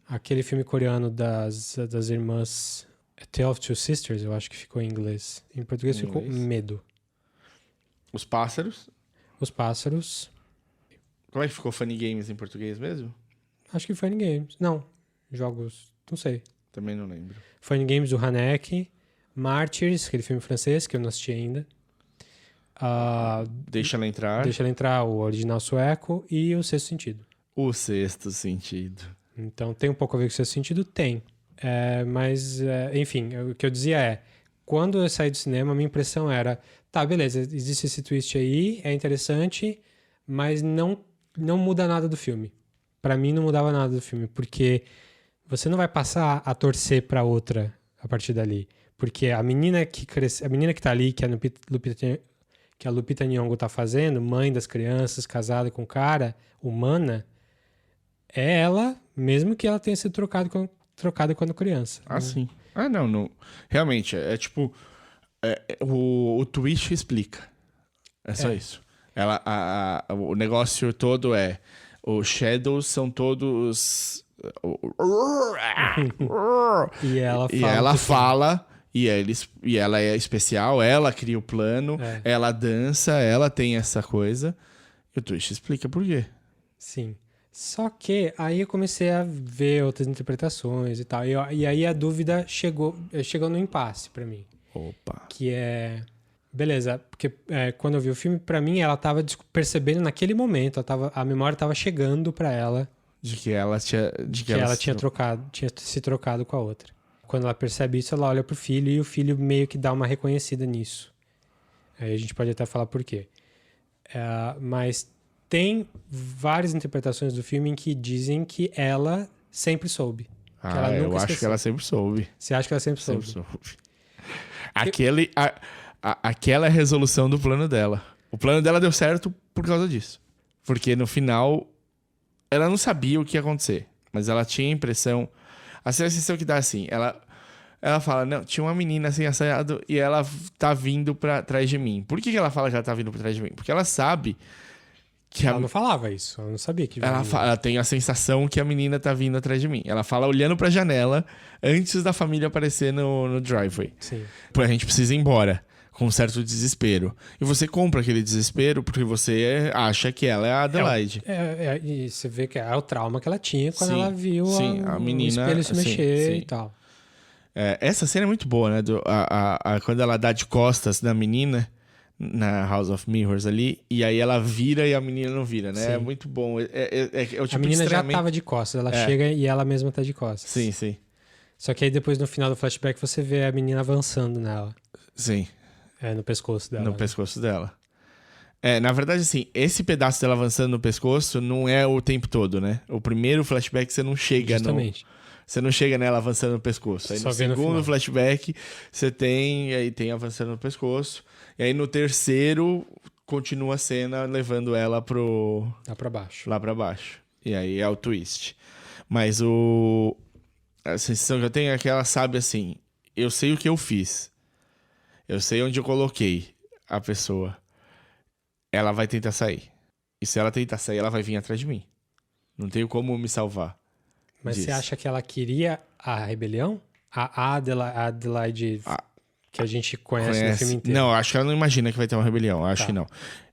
Aquele filme coreano das irmãs A Tale of Two Sisters, eu acho que ficou em inglês. Em português ficou Medo. Os Pássaros. Como é que ficou Funny Games em português mesmo? Acho que Funny Games. Não, jogos, não sei. Também não lembro. Funny Games do Haneke. Martyrs, aquele filme francês que eu não assisti ainda. Deixa Ela Entrar, o original sueco e o Sexto Sentido. O Sexto Sentido. Então tem um pouco a ver com o Sexto Sentido? Tem. Mas, enfim, o que eu dizia é, quando eu saí do cinema, a minha impressão era, tá, beleza, existe esse twist aí, é interessante, mas não muda nada do filme. Pra mim não mudava nada do filme, porque você não vai passar a torcer pra outra a partir dali. Porque a menina que tá ali, que a Lupita Nyong'o tá fazendo, mãe das crianças, casada com um cara, humana, é ela, mesmo que ela tenha sido trocada quando criança. Sim. Não. Realmente, tipo... o twist explica. É só isso. O negócio todo os Shadows são todos... E ela fala... E ela é especial, ela cria o plano, ela dança, ela tem essa coisa. E o twist explica por quê. Sim. Só que aí eu comecei a ver outras interpretações e tal. E aí a dúvida chegou no impasse pra mim. Opa. Que beleza, porque quando eu vi o filme, pra mim, ela tava percebendo naquele momento, a memória tava chegando pra ela. De que ela tinha tinha se trocado com a outra. Quando ela percebe isso, ela olha pro filho e o filho meio que dá uma reconhecida nisso. Aí a gente pode até falar por quê. Mas tem várias interpretações do filme em que dizem que ela sempre soube. Que ela nunca eu acho esqueceu. que ela sempre soube. Você acha que ela sempre soube? Aquela é a resolução do plano dela. O plano dela deu certo por causa disso. Porque no final, ela não sabia o que ia acontecer. Mas ela tinha a impressão... A sensação que dá assim, ela fala, não, tinha uma menina assim assaiado e ela tá vindo pra trás de mim. Por que ela fala que ela tá vindo pra trás de mim? Porque ela sabe Ela não falava isso, ela não sabia que vinha. Ela tem a sensação que a menina tá vindo atrás de mim. Ela fala olhando pra janela antes da família aparecer no driveway. Sim. Pô, a gente precisa ir embora, com um certo desespero. E você compra aquele desespero porque você acha que ela é a Adelaide. E você vê que é o trauma que ela tinha quando ela viu a menina, o espelho se mexer e tal. Essa cena é muito boa, né? Quando ela dá de costas na menina, na House of Mirrors ali, e aí ela vira e a menina não vira, né? Sim. É muito bom. É o tipo a menina extremamente... já tava de costas, ela chega e ela mesma tá de costas. Sim, sim. Só que aí depois no final do flashback você vê a menina avançando nela. Sim. No pescoço dela. No pescoço dela. Na verdade, assim, esse pedaço dela avançando no pescoço não é o tempo todo, né? O primeiro flashback você não chega Justamente. Você não chega nela avançando no pescoço. Aí Só no vê no segundo final. flashback, você tem avançando no pescoço. E aí no terceiro, continua a cena levando ela lá pra baixo. E aí é o twist. Mas a sensação que eu tenho é que ela sabe assim, eu sei o que eu fiz. Eu sei onde eu coloquei a pessoa. Ela vai tentar sair. E se ela tentar sair, ela vai vir atrás de mim. Não tenho como me salvar. Mas disso. você acha que ela queria a rebelião? A Adelaide que a gente conhece no filme inteiro? Não, acho que ela não imagina que vai ter uma rebelião. Acho que não.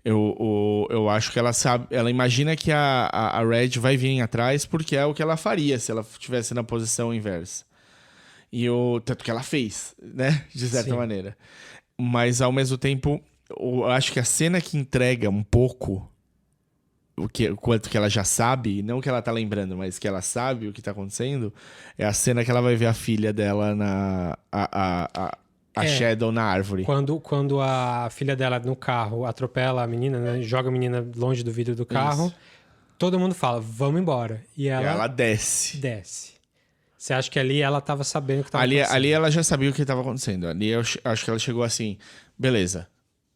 Eu acho que ela sabe. Ela imagina que a Red vai vir atrás porque é o que ela faria se ela estivesse na posição inversa. Tanto que ela fez, né? De certa maneira. Mas ao mesmo tempo, eu acho que a cena que entrega um pouco o quanto que ela já sabe, não que ela tá lembrando, mas que ela sabe o que tá acontecendo, é a cena que ela vai ver a filha dela a Shadow na árvore. Quando a filha dela no carro atropela a menina, né, joga a menina longe do vidro do carro, todo mundo fala, vamos embora. E ela desce. Você acha que ali ela tava sabendo o que tava acontecendo? Ali ela já sabia o que tava acontecendo. Ali eu acho que ela chegou assim, beleza,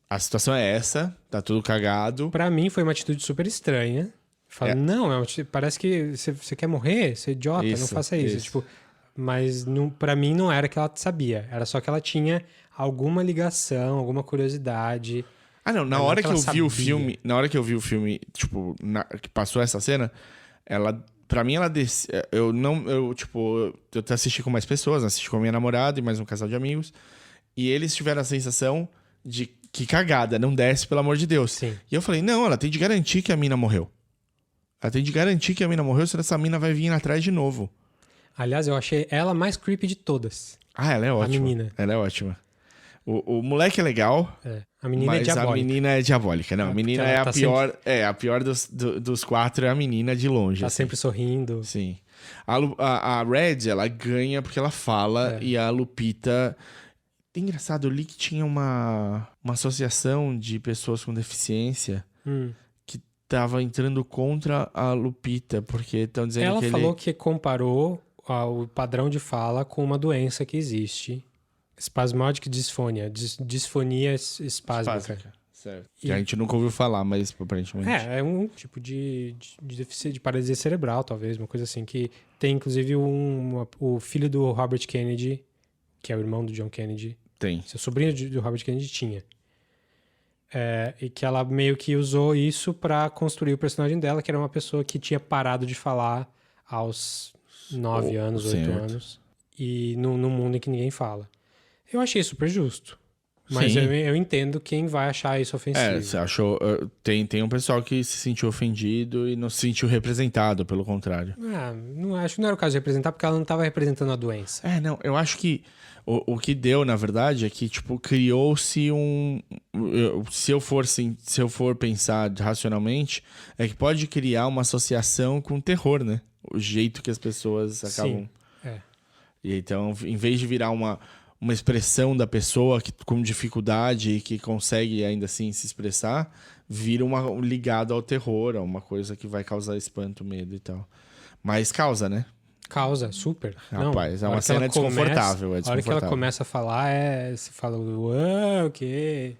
a situação é essa, tá tudo cagado. Pra mim foi uma atitude super estranha. Fala, não, parece que você quer morrer, você é idiota, não faça isso. Tipo, mas pra mim não era que ela sabia, era só que ela tinha alguma ligação, alguma curiosidade. Não, na hora que eu vi o filme, tipo, que passou essa cena, pra mim ela desceu, eu assisti com mais pessoas, assisti com a minha namorada e mais um casal de amigos, e eles tiveram a sensação de que cagada, não desce, pelo amor de Deus. Sim. E eu falei, não, ela tem de garantir que a mina morreu. Ela tem de garantir que a mina morreu, senão essa mina vai vir atrás de novo. Aliás, eu achei ela mais creepy de todas. Ela é ótima. A menina. Ela é ótima. O moleque é legal, a menina mas é diabólica. a menina é diabólica. Não, a menina é a pior. Sempre... a pior dos quatro é a menina de longe. Tá assim. sempre sorrindo. Sim. A Red, ela ganha porque ela fala e a Lupita... Engraçado, eu li que tinha uma associação de pessoas com deficiência que tava entrando contra a Lupita, porque estão dizendo ela que Ela falou que comparou o padrão de fala com uma doença que existe. Spasmodic dysphonia. Disfonia espásmica. Certo. Que a gente nunca ouviu falar, mas aparentemente... É um tipo de deficiência, de paralisia cerebral, talvez, uma coisa assim, que tem inclusive o filho do Robert Kennedy, que é o irmão do John Kennedy. Tem. Seu sobrinho do Robert Kennedy tinha. E que ela meio que usou isso pra construir o personagem dela, que era uma pessoa que tinha parado de falar aos 9 anos, 8 anos. E num mundo em que ninguém fala. Eu achei super justo. Mas eu entendo quem vai achar isso ofensivo. Você achou... Tem um pessoal que se sentiu ofendido e não se sentiu representado, pelo contrário. Acho que não era o caso de representar, porque ela não estava representando a doença. Não, eu acho que o que deu, na verdade, é que, tipo, criou-se se eu for pensar racionalmente, é que pode criar uma associação com terror, né? O jeito que as pessoas acabam... Sim, E então, em vez de virar uma expressão da pessoa com dificuldade e que consegue ainda assim se expressar, vira ligado ao terror, a uma coisa que vai causar espanto, medo e tal. Mas causa, né? Causa, super. Rapaz, é uma cena desconfortável. A hora que ela começa a falar, você fala, o quê?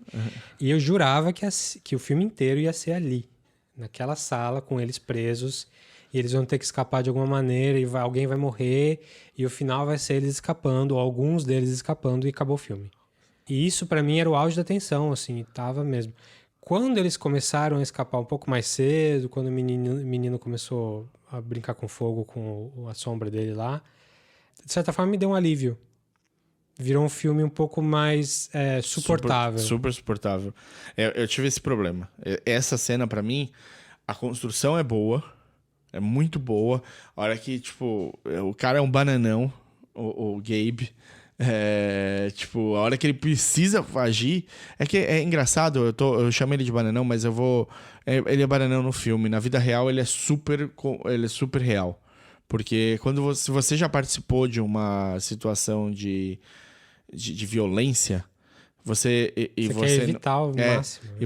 E eu jurava que o filme inteiro ia ser ali, naquela sala, com eles presos, e eles vão ter que escapar de alguma maneira, e alguém vai morrer, e o final vai ser eles escapando, ou alguns deles escapando, e acabou o filme. E isso, pra mim, era o auge da tensão, assim, tava mesmo. quando eles começaram a escapar um pouco mais cedo, quando o menino começou a brincar com fogo com a sombra dele lá, de certa forma me deu um alívio. Virou um filme um pouco mais suportável. Super suportável. Eu tive esse problema. Essa cena, pra mim, a construção é boa. É muito boa. A hora que, tipo, o cara é um bananão, o Gabe. Tipo, a hora que ele precisa agir... É que é engraçado, eu chamo ele de bananão, mas eu vou... Ele é bananão no filme. Na vida real, ele é super real. Porque se você já participou de uma situação de violência, você quer evitar o máximo, né?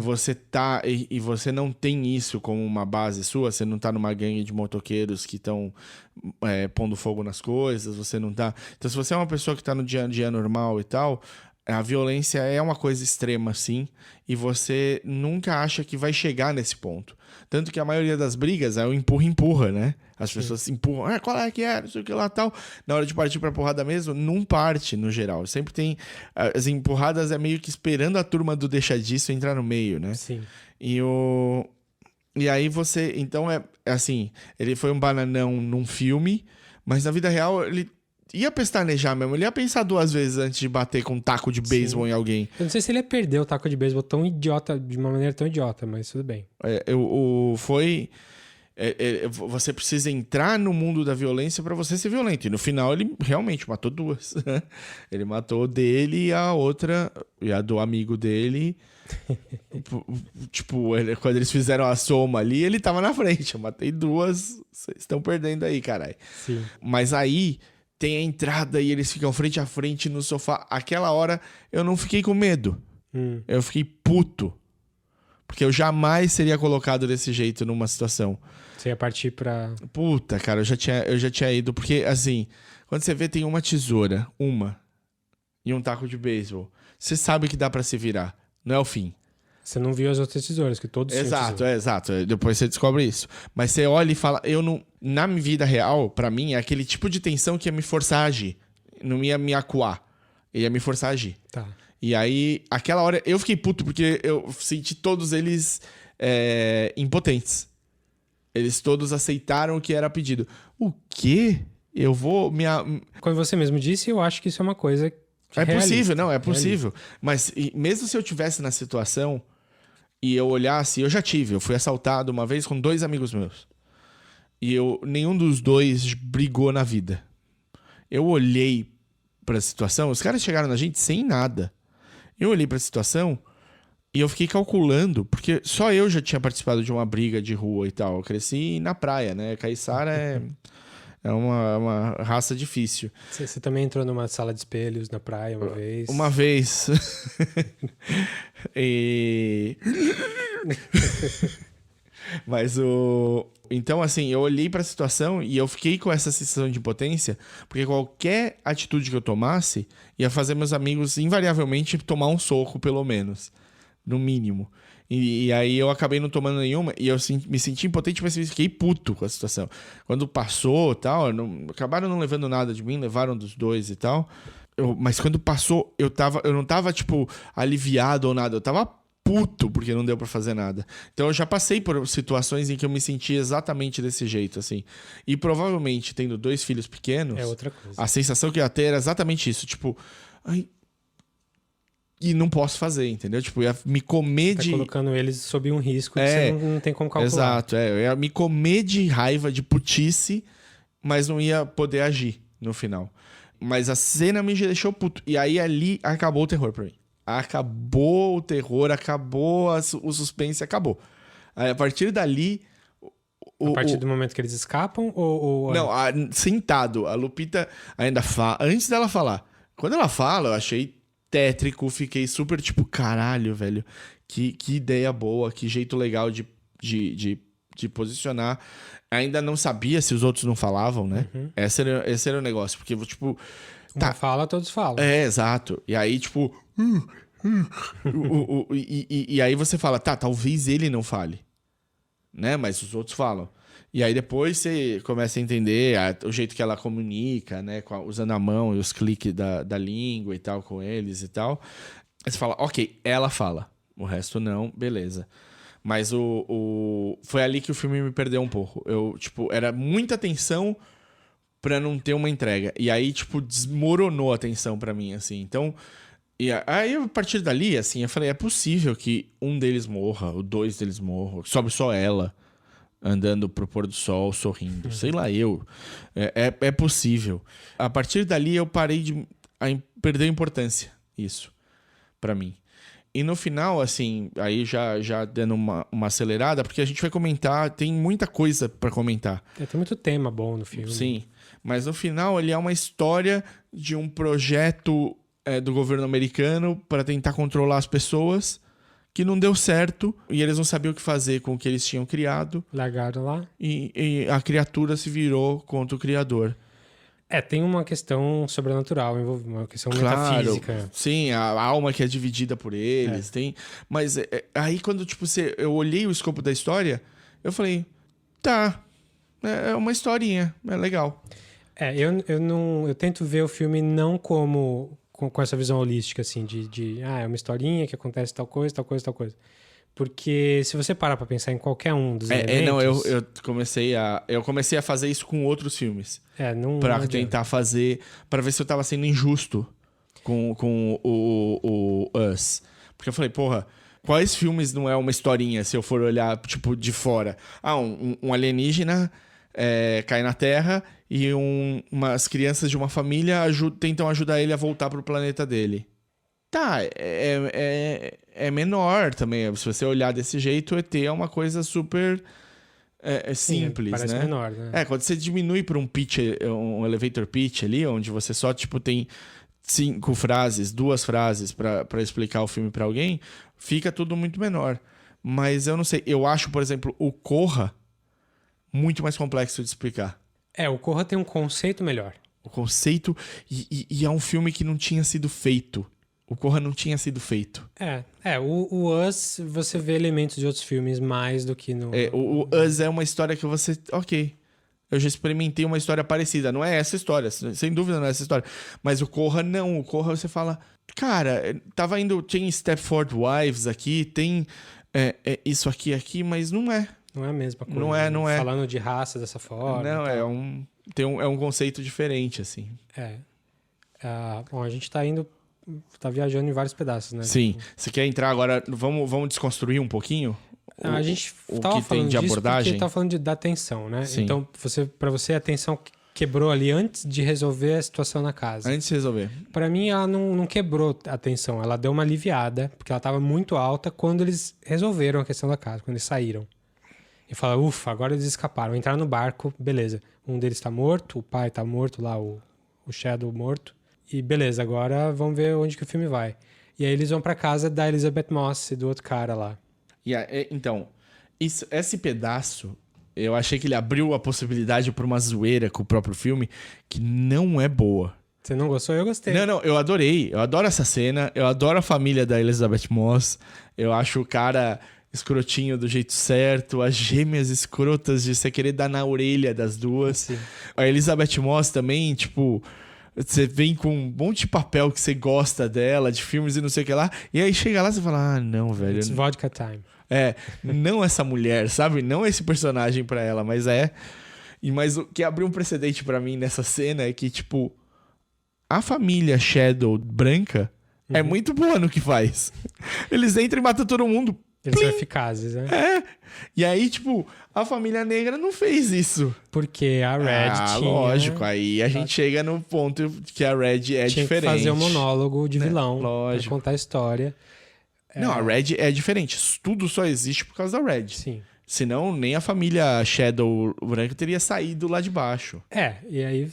E você não tem isso como uma base sua, você não tá numa gangue de motoqueiros que estão pondo fogo nas coisas, você não tá... Então, se você é uma pessoa que tá no dia a dia normal e tal, a violência é uma coisa extrema, sim, e você nunca acha que vai chegar nesse ponto. Tanto que a maioria das brigas é o empurra, né? As pessoas se empurram, qual é que é, não sei o que lá, tal. Na hora de partir pra porrada mesmo, não parte, no geral. Sempre tem... As empurradas é meio que esperando a turma do deixa disso entrar no meio, né? Sim. E aí você... Então, é assim, ele foi um bananão num filme, mas na vida real, ele ia pestanejar mesmo. Ele ia pensar 2 vezes antes de bater com um taco de beisebol em alguém. Eu não sei se ele ia perder o taco de beisebol tão idiota, de uma maneira tão idiota, mas tudo bem. Você precisa entrar no mundo da violência pra você ser violento. E no final ele realmente matou 2. Ele matou dele e a outra, e a do amigo dele. Tipo, quando eles fizeram a soma ali, ele tava na frente. Eu matei 2, vocês estão perdendo aí, caralho. Sim. Mas aí tem a entrada e eles ficam frente a frente no sofá. Aquela hora eu não fiquei com medo. Eu fiquei puto. Porque eu jamais seria colocado desse jeito numa situação. Você ia partir pra... Puta, cara, eu já tinha ido. Porque, assim, quando você vê, tem uma tesoura, e um taco de beisebol. Você sabe que dá pra se virar. Não é o fim. Você não viu as outras tesouras, que todos tinham tesoura. Exato. Depois você descobre isso. Mas você olha e fala, eu não... Na minha vida real, pra mim, é aquele tipo de tensão que ia me forçar a agir. Não ia me acuar. Ia me forçar a agir. Tá. E aí, aquela hora, eu fiquei puto porque eu senti todos eles impotentes. Eles todos aceitaram o que era pedido. O quê? Eu vou... Como você mesmo disse, eu acho que isso é uma coisa... É possível, não, é possível. Mas mesmo se eu tivesse na situação e eu olhasse, eu já tive. Eu fui assaltado uma vez com 2 amigos meus. E nenhum dos 2 brigou na vida. Eu olhei pra situação, os caras chegaram na gente sem nada. Eu olhei pra situação e eu fiquei calculando, porque só eu já tinha participado de uma briga de rua e tal. Eu cresci na praia, né? Caiçara é uma raça difícil. Você também entrou numa sala de espelhos na praia uma vez? Uma vez. Mas Então, assim, eu olhei pra situação e eu fiquei com essa sensação de impotência, porque qualquer atitude que eu tomasse ia fazer meus amigos, invariavelmente, tomar um soco, pelo menos. No mínimo. E aí eu acabei não tomando nenhuma e eu me senti impotente, mas fiquei puto com a situação. Quando passou e tal, acabaram não levando nada de mim, levaram dos 2 e tal. Mas quando passou, eu não tava, tipo, aliviado ou nada. Eu tava puto porque não deu pra fazer nada. Então eu já passei por situações em que eu me senti exatamente desse jeito, assim. E provavelmente, tendo 2 filhos pequenos... É outra coisa. A sensação que eu ia ter era exatamente isso. Tipo... Ai, e não posso fazer, entendeu? Tipo, eu ia me comer de... Tá colocando eles sob um risco que você não tem como calcular. Exato, eu ia me comer de raiva, de putice, mas não ia poder agir no final. Mas a cena me deixou puto. E aí ali acabou o terror pra mim. Acabou o terror, acabou o suspense, acabou. Aí, a partir dali... A partir do momento que eles escapam ou... Não, sentado. A Lupita ainda fala... Antes dela falar. Quando ela fala, eu achei... tétrico, fiquei super tipo, caralho, velho, que ideia boa, que jeito legal de posicionar. Ainda não sabia se os outros não falavam, né? Esse era o negócio, porque, tipo... Uma fala, todos falam. Exato. E aí, tipo... e aí você fala, talvez ele não fale, né? Mas os outros falam. E aí depois você começa a entender o jeito que ela comunica, né? Usando a mão e os cliques da língua e tal com eles e tal. Aí você fala, ok, ela fala. O resto não, beleza. Mas foi ali que o filme me perdeu um pouco. Eu, tipo, era muita tensão pra não ter uma entrega. E aí, tipo, desmoronou a tensão pra mim, assim. Então, aí a partir dali, assim, eu falei, é possível que um deles morra, ou 2 deles morram. Sobe só ela, andando pro pôr do sol, sorrindo. Sei lá, é possível. A partir dali, eu parei de perder importância, isso, pra mim. E no final, assim, aí já dando uma acelerada, porque a gente vai comentar, tem muita coisa pra comentar. Tem muito tema bom no filme. Sim, mas no final ele é uma história de um projeto do governo americano para tentar controlar as pessoas, que não deu certo, e eles não sabiam o que fazer com o que eles tinham criado. Largaram lá. E a criatura se virou contra o criador. Tem uma questão sobrenatural, uma questão metafísica. Sim, a alma que é dividida por eles. Tem, mas aí quando tipo, eu olhei o escopo da história, eu falei, tá, é uma historinha, é legal. Eu tento ver o filme não como com essa visão holística, assim, é uma historinha que acontece tal coisa, tal coisa, tal coisa. Porque se você parar pra pensar em qualquer um dos elementos... Não, eu comecei a fazer isso com outros filmes. Pra tentar fazer... Pra ver se eu tava sendo injusto com o Us. Porque eu falei, porra, quais filmes não é uma historinha, se eu for olhar, tipo, de fora? Um alienígena cai na Terra e umas crianças de uma família tentam ajudar ele a voltar pro planeta dele. Tá, é menor também. Se você olhar desse jeito, o ET é uma coisa super simples, parece né? menor, né? Quando você diminui para um elevator pitch ali, onde você só, tipo, tem 5 frases, 2 frases para explicar o filme para alguém, fica tudo muito menor. Mas eu não sei, eu acho, por exemplo, o Corra muito mais complexo de explicar. O Corra tem um conceito melhor. O conceito, e é um filme que não tinha sido feito. O Corra não tinha sido feito. O Us, você vê elementos de outros filmes mais do que no... O Us é uma história que você... Ok, eu já experimentei uma história parecida. Não é essa história, sem dúvida não é essa história. Mas o Corra não. O Corra você fala... Cara, tava indo... Tem Stepford Wives aqui, tem isso aqui, mas não é. Não é a mesma coisa. Não é. Falando de raça dessa forma. Não, é um conceito diferente, assim. Bom, a gente tá viajando em vários pedaços, né? Sim. Você quer entrar agora... Vamos desconstruir um pouquinho? A gente o tava que tem de disso abordagem? porque tava falando da tensão, né? Sim. Então, pra você, a tensão quebrou ali antes de resolver a situação na casa. Antes de resolver. Pra mim, ela não quebrou a tensão. Ela deu uma aliviada, porque ela tava muito alta quando eles resolveram a questão da casa, quando eles saíram. E fala, ufa, agora eles escaparam. Entraram no barco, beleza. Um deles tá morto, o pai tá morto lá, o Shadow morto. E beleza, agora vamos ver onde que o filme vai. E aí eles vão pra casa da Elizabeth Moss e do outro cara lá. Então, esse pedaço, eu achei que ele abriu a possibilidade pra uma zoeira com o próprio filme, que não é boa. Você não gostou? Eu gostei. Não, eu adorei. Eu adoro essa cena. Eu adoro a família da Elizabeth Moss. Eu acho o cara escrotinho do jeito certo. As gêmeas escrotas de você querer dar na orelha das duas. Sim. A Elizabeth Moss também, tipo... Você vem com um monte de papel que você gosta dela, de filmes e não sei o que lá. E aí chega lá e você fala, não, velho. It's vodka time. Não essa mulher, sabe? Não esse personagem pra ela, mas Mas o que abriu um precedente pra mim nessa cena é que, tipo... A família Shadow branca é muito boa no que faz. Eles entram e matam todo mundo. Eles são eficazes, né? E aí, tipo, a família negra não fez isso. Porque a Red tinha... lógico. Aí a gente chega no ponto que a Red é tinha diferente. Que fazer um monólogo de vilão. Lógico. Pra contar a história. Não, a Red é diferente. Tudo só existe por causa da Red. Sim. Senão, nem a família Shadow branca teria saído lá de baixo. E aí,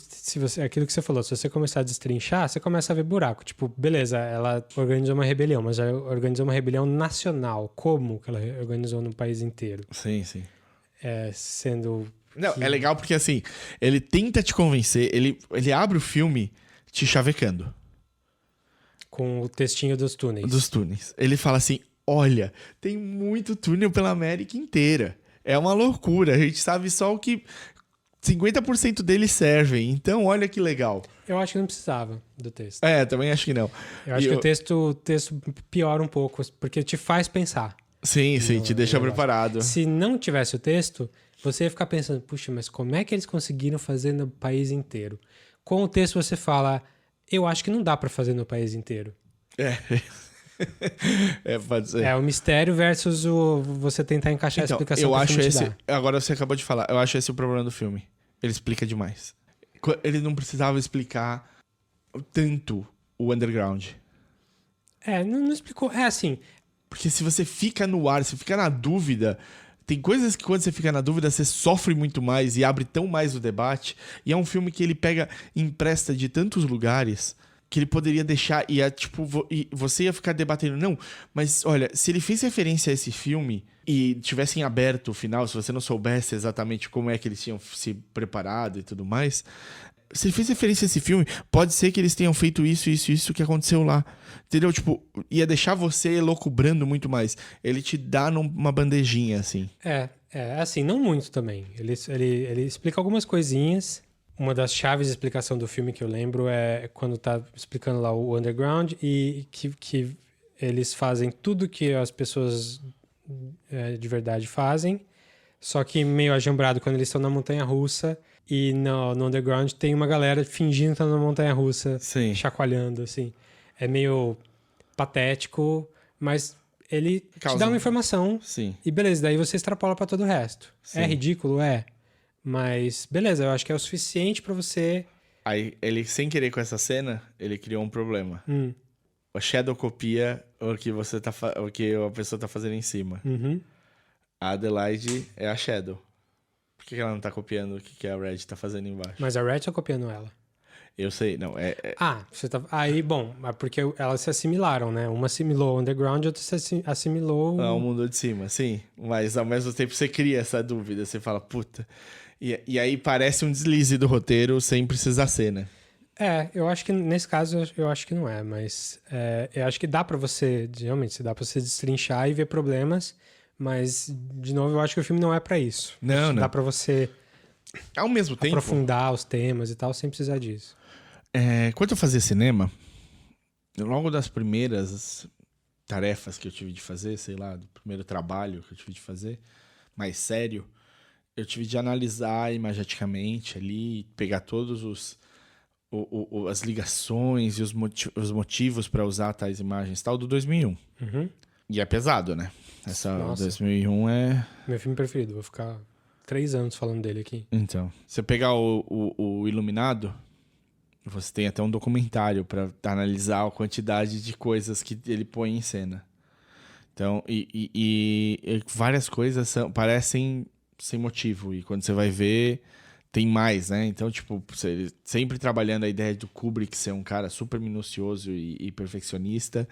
aquilo que você falou, se você começar a destrinchar, você começa a ver buraco. Tipo, beleza, ela organizou uma rebelião, mas ela organizou uma rebelião nacional. Como que ela organizou no país inteiro? Sim, sim. Sendo... Não, é legal porque, assim, ele tenta te convencer, ele abre o filme te chavecando. Com o textinho dos túneis. Dos túneis. Ele fala assim... Olha, tem muito túnel pela América inteira. É uma loucura. A gente sabe só o que 50% deles servem. Então, olha que legal. Eu acho que não precisava do texto. Também acho que não. Eu acho que o texto piora um pouco, porque te faz pensar. Sim, te deixa preparado. Se não tivesse o texto, você ia ficar pensando, puxa, mas como é que eles conseguiram fazer no país inteiro? Com o texto você fala, eu acho que não dá pra fazer no país inteiro. Pode ser. É o mistério versus você tentar encaixar a explicação que o filme te dá. Agora você acabou de falar, eu acho esse o problema do filme. Ele explica demais. Ele não precisava explicar tanto o underground. Não explicou. É assim... Porque se você fica no ar, se fica na dúvida... Tem coisas que quando você fica na dúvida, você sofre muito mais e abre tão mais o debate. E é um filme que ele empresta de tantos lugares que ele poderia deixar e você ia ficar debatendo. Não, mas olha, se ele fez referência a esse filme e tivessem aberto o final, se você não soubesse exatamente como é que eles tinham se preparado e tudo mais... Se ele fez referência a esse filme, pode ser que eles tenham feito isso que aconteceu lá. Entendeu? Tipo, ia deixar você elucubrando muito mais. Ele te dá numa bandejinha, assim. Assim, não muito também. Ele explica algumas coisinhas. Uma das chaves de explicação do filme que eu lembro é quando tá explicando lá o underground e que eles fazem tudo que as pessoas de verdade fazem, só que meio ajambrado quando eles estão na montanha-russa. E no underground tem uma galera fingindo estar na montanha-russa, chacoalhando, assim. É meio patético, mas ele te dá uma informação. Sim. E beleza, daí você extrapola pra todo o resto. Sim. É ridículo? É. Mas beleza, eu acho que é o suficiente pra você... Aí, ele, sem querer com essa cena, ele criou um problema. O Shadow copia o que a pessoa tá fazendo em cima. A Adelaide é a Shadow. Por que ela não tá copiando o que a Red tá fazendo embaixo? Mas a Red tá copiando ela. Eu sei, não. Você tá... Aí, bom, é porque elas se assimilaram, né? Uma assimilou o underground, outra se assimilou... o mundo de cima, sim. Mas ao mesmo tempo você cria essa dúvida. Você fala, puta... E aí parece um deslize do roteiro sem precisar ser, né? Eu acho que nesse caso, eu acho que não é. Mas eu acho que dá pra você... Realmente, dá pra você destrinchar e ver problemas... Mas, de novo, eu acho que o filme não é pra isso. Não. Dá pra você ao mesmo tempo aprofundar os temas e tal, sem precisar disso. Quando eu fazia cinema, logo das primeiras tarefas que eu tive de fazer, sei lá, do primeiro trabalho que eu tive de fazer, mais sério, eu tive de analisar imageticamente ali, pegar todos as ligações e os motivos pra usar tais imagens, tal, do 2001. E é pesado, né? Nossa. 2001 é... Meu filme preferido. Vou ficar 3 anos falando dele aqui. Então, você pegar o Iluminado, você tem até um documentário pra analisar a quantidade de coisas que ele põe em cena. Então, e várias coisas parecem sem motivo. E quando você vai ver, tem mais, né? Então, tipo, sempre trabalhando a ideia do Kubrick ser um cara super minucioso e perfeccionista...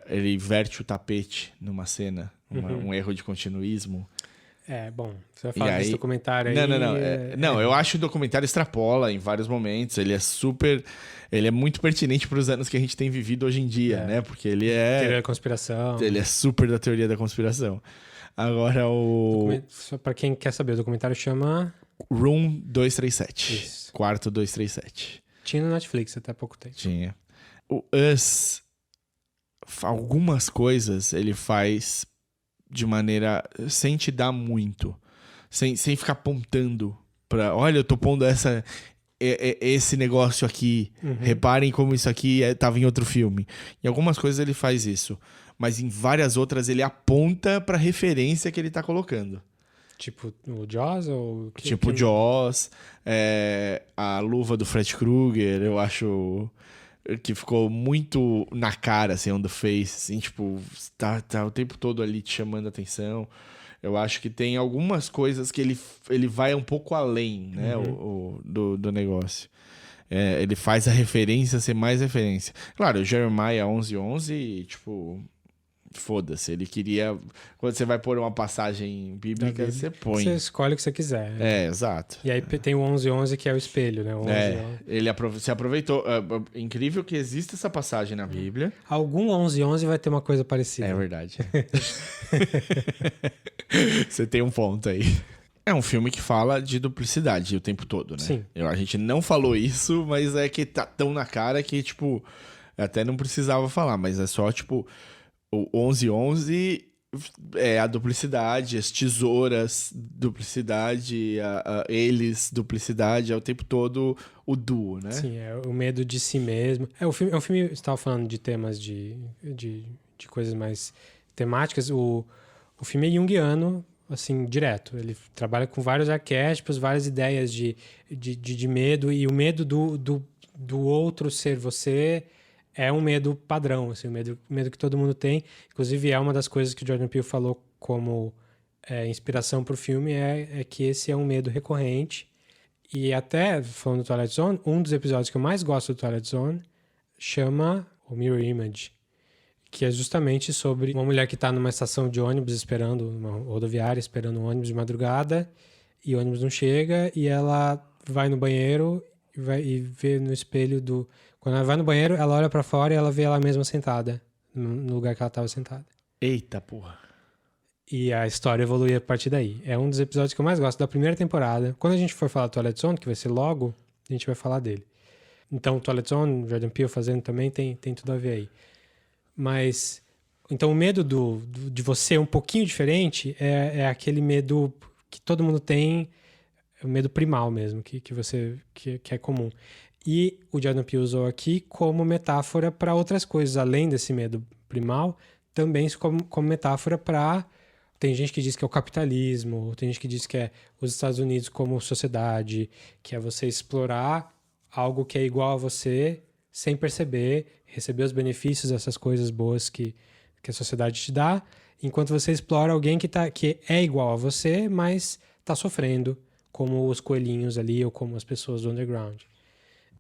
ele verte o tapete numa cena, um erro de continuismo. Bom, você vai falar desse documentário aí... Não, eu acho que o documentário extrapola em vários momentos, ele é muito pertinente para os anos que a gente tem vivido hoje em dia, né? Porque ele é... Teoria da conspiração. Ele é super da teoria da conspiração. Agora Só para quem quer saber, o documentário chama... Room 237. Isso. Quarto 237. Tinha no Netflix até há pouco tempo. Tinha. O Us... Algumas coisas ele faz de maneira... sem te dar muito. Sem ficar apontando pra... Olha, eu tô pondo esse negócio aqui. Reparem como isso aqui tava em outro filme. Em algumas coisas ele faz isso. Mas em várias outras ele aponta pra referência que ele tá colocando. Tipo o Jaws? Jaws. A luva do Fred Krueger, eu acho... que ficou muito na cara, assim, on the face, assim, tipo, tá o tempo todo ali te chamando a atenção. Eu acho que tem algumas coisas que ele vai um pouco além, né, do negócio. Ele faz a referência ser mais referência. Claro, o Jeremiah 11:11, tipo... Foda-se, ele queria... Quando você vai pôr uma passagem bíblica, você põe. Você escolhe o que você quiser. Exato. E aí tem o 11:11 que é o espelho, né? Ele se aproveitou. Incrível que exista essa passagem na Bíblia. Algum 11:11 vai ter uma coisa parecida. É verdade. Você tem um ponto aí. É um filme que fala de duplicidade o tempo todo, né? Sim. A gente não falou isso, mas é que tá tão na cara que, tipo, até não precisava falar, mas é só, tipo, o 1111 é a duplicidade, as tesouras, duplicidade, eles, duplicidade, é o tempo todo o duo, né? Sim, é o medo de si mesmo. É um filme, você estava falando de temas de coisas mais temáticas. O filme é junguiano, assim, direto. Ele trabalha com vários arquétipos, várias ideias de medo, e o medo do outro ser você é um medo padrão, assim, o medo que todo mundo tem. Inclusive, é uma das coisas que o Jordan Peele falou como inspiração para o filme, é que esse é um medo recorrente. E até, falando do Twilight Zone, um dos episódios que eu mais gosto do Twilight Zone chama o Mirror Image, que é justamente sobre uma mulher que está numa estação de ônibus esperando, uma rodoviária esperando um ônibus de madrugada, e o ônibus não chega, e ela vai no banheiro e vê no espelho do... Quando ela vai no banheiro, ela olha pra fora e ela vê ela mesma sentada, no lugar que ela estava sentada. Eita, porra. E a história evolui a partir daí. É um dos episódios que eu mais gosto da primeira temporada. Quando a gente for falar do Twilight Zone, que vai ser logo, a gente vai falar dele. Então, o Twilight Zone, Jordan Peele fazendo também, tem tudo a ver aí. Mas, então o medo de você um pouquinho diferente é aquele medo que todo mundo tem, o medo primal mesmo, que é comum. E o Jordan Peele usou aqui como metáfora para outras coisas, além desse medo primal, também como metáfora para... Tem gente que diz que é o capitalismo, tem gente que diz que é os Estados Unidos como sociedade, que é você explorar algo que é igual a você sem perceber, receber os benefícios dessas coisas boas que a sociedade te dá, enquanto você explora alguém que é igual a você, mas está sofrendo, como os coelhinhos ali ou como as pessoas do underground.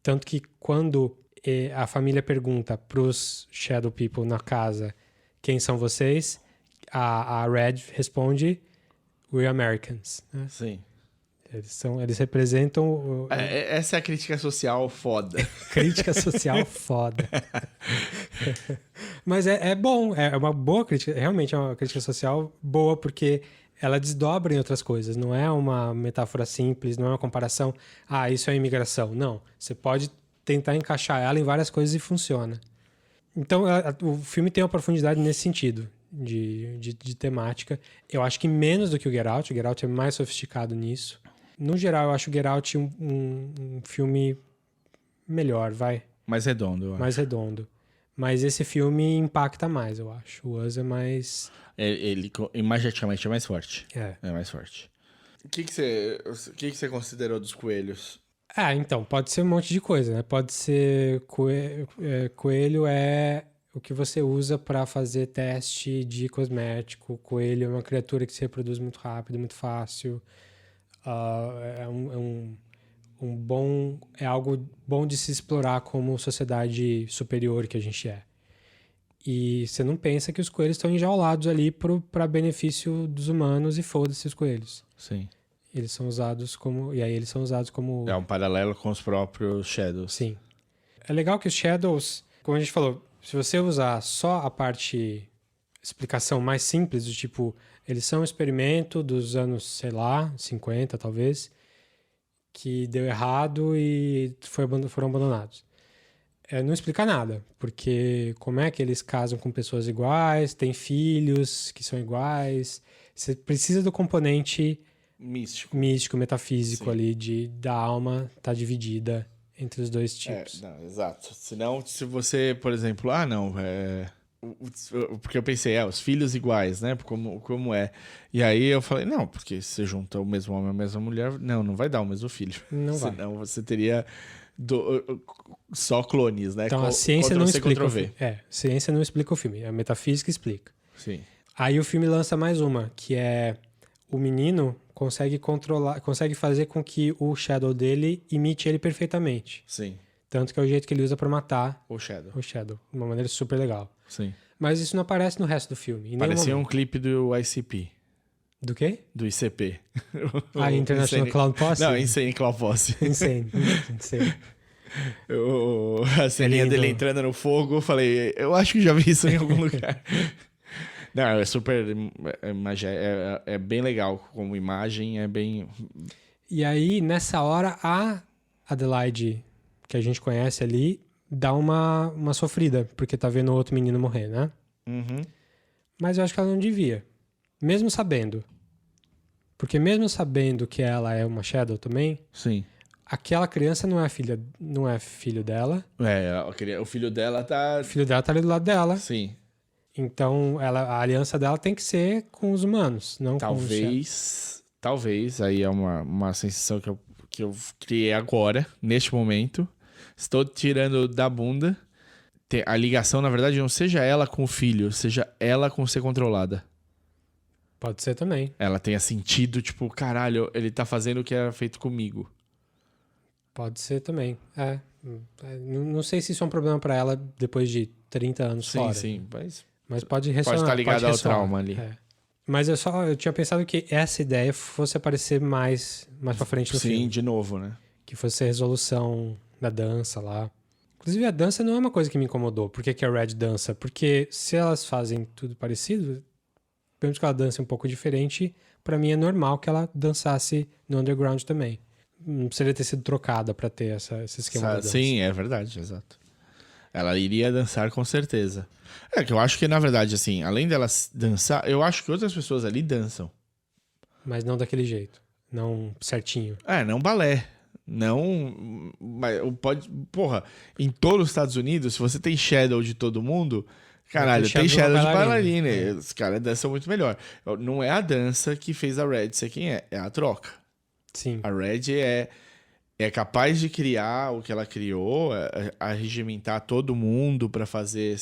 Tanto que quando a família pergunta para os Shadow People na casa quem são vocês, a Red responde We're Americans. Né? Sim. Eles representam... Essa é a crítica social foda. Crítica social foda. Mas é bom, é uma boa crítica, realmente é uma crítica social boa, porque ela desdobra em outras coisas, não é uma metáfora simples, não é uma comparação, isso é imigração. Não, você pode tentar encaixar ela em várias coisas e funciona. Então, o filme tem uma profundidade nesse sentido, de temática. Eu acho que menos do que o Get Out. O Get Out é mais sofisticado nisso. No geral, eu acho o Get Out um filme melhor, vai. Mais redondo, eu acho. Mais redondo. Mas esse filme impacta mais, eu acho. O Us é mais... Ele imageticamente é mais forte. É mais forte. O que você considerou dos coelhos? Então, pode ser um monte de coisa, né? Pode ser... Coelho é o que você usa para fazer teste de cosmético. Coelho é uma criatura que se reproduz muito rápido, muito fácil. É algo bom de se explorar como sociedade superior que a gente é. E você não pensa que os coelhos estão enjaulados ali para benefício dos humanos, e foda-se os coelhos. Sim. Eles são usados como... E aí eles são usados como... É um paralelo com os próprios Shadows. Sim. É legal que os Shadows, como a gente falou, se você usar só a parte... explicação mais simples, do tipo... Eles são um experimento dos anos, sei lá, 50 talvez, que deu errado e foram abandonados. Não explica nada, porque como é que eles casam com pessoas iguais, têm filhos que são iguais. Você precisa do componente místico, metafísico. Sim. Ali, da alma tá dividida entre os dois tipos. Exato. Senão, se você, por exemplo, porque eu pensei, os filhos iguais, né? Como é. E aí eu falei, não, porque se você junta o mesmo homem e a mesma mulher, não vai dar o mesmo filho. Não vai. Senão você teria só clones, né? Então a ciência não explica o filme. A ciência não explica o filme, a metafísica explica. Sim. Aí o filme lança mais uma, que é o menino consegue fazer com que o Shadow dele imite ele perfeitamente. Sim. Tanto que é o jeito que ele usa pra matar o Shadow. De uma maneira super legal. Sim. Mas isso não aparece no resto do filme. Parecia um clipe do ICP. Do quê? Do ICP. International Clown Posse? Não, Insane Clown Posse. Insane. A ceninha dele entrando no fogo, eu falei, eu acho que já vi isso em algum lugar. Não, é super... É bem legal como imagem, é bem... E aí, nessa hora, a Adelaide, que a gente conhece ali, dá uma sofrida, porque tá vendo o outro menino morrer, né? Uhum. Mas eu acho que ela não devia. Mesmo sabendo. Porque mesmo sabendo que ela é uma Shadow também, Sim. aquela criança não é filho dela. O filho dela tá... O filho dela tá ali do lado dela. Sim. Então, a aliança dela tem que ser com os humanos, não com os Shadows. Talvez, aí é uma sensação que eu criei agora, neste momento. Estou tirando da bunda. A ligação, na verdade, não seja ela com o filho, seja ela com ser controlada. Pode ser também. Ela tenha sentido, tipo, caralho, ele tá fazendo o que era feito comigo. Pode ser também. Não sei se isso é um problema pra ela depois de 30 anos fora. Sim, Mas pode ressoar. pode estar ligado ao trauma ali. Mas eu tinha pensado que essa ideia fosse aparecer mais pra frente no filme. Sim, de novo, né? Que fosse a resolução da dança lá. Inclusive, a dança não é uma coisa que me incomodou. Por que a Red dança? Porque se elas fazem tudo parecido, mesmo que ela dance um pouco diferente, pra mim é normal que ela dançasse no underground também. Não precisaria ter sido trocada pra ter esse esquema da dança. Sim, é verdade, exato. Ela iria dançar com certeza. É que eu acho que, na verdade, assim, além dela dançar, eu acho que outras pessoas ali dançam. Mas não daquele jeito. Não certinho. Não balé. Não... Mas pode... Porra, em todos os Estados Unidos, se você tem shadow de todo mundo... Caralho, tem shadow de bailarina. Os caras dançam muito melhor. Não é a dança que fez a Red ser quem é a troca. Sim. A Red é capaz de criar o que ela criou, a regimentar todo mundo pra fazer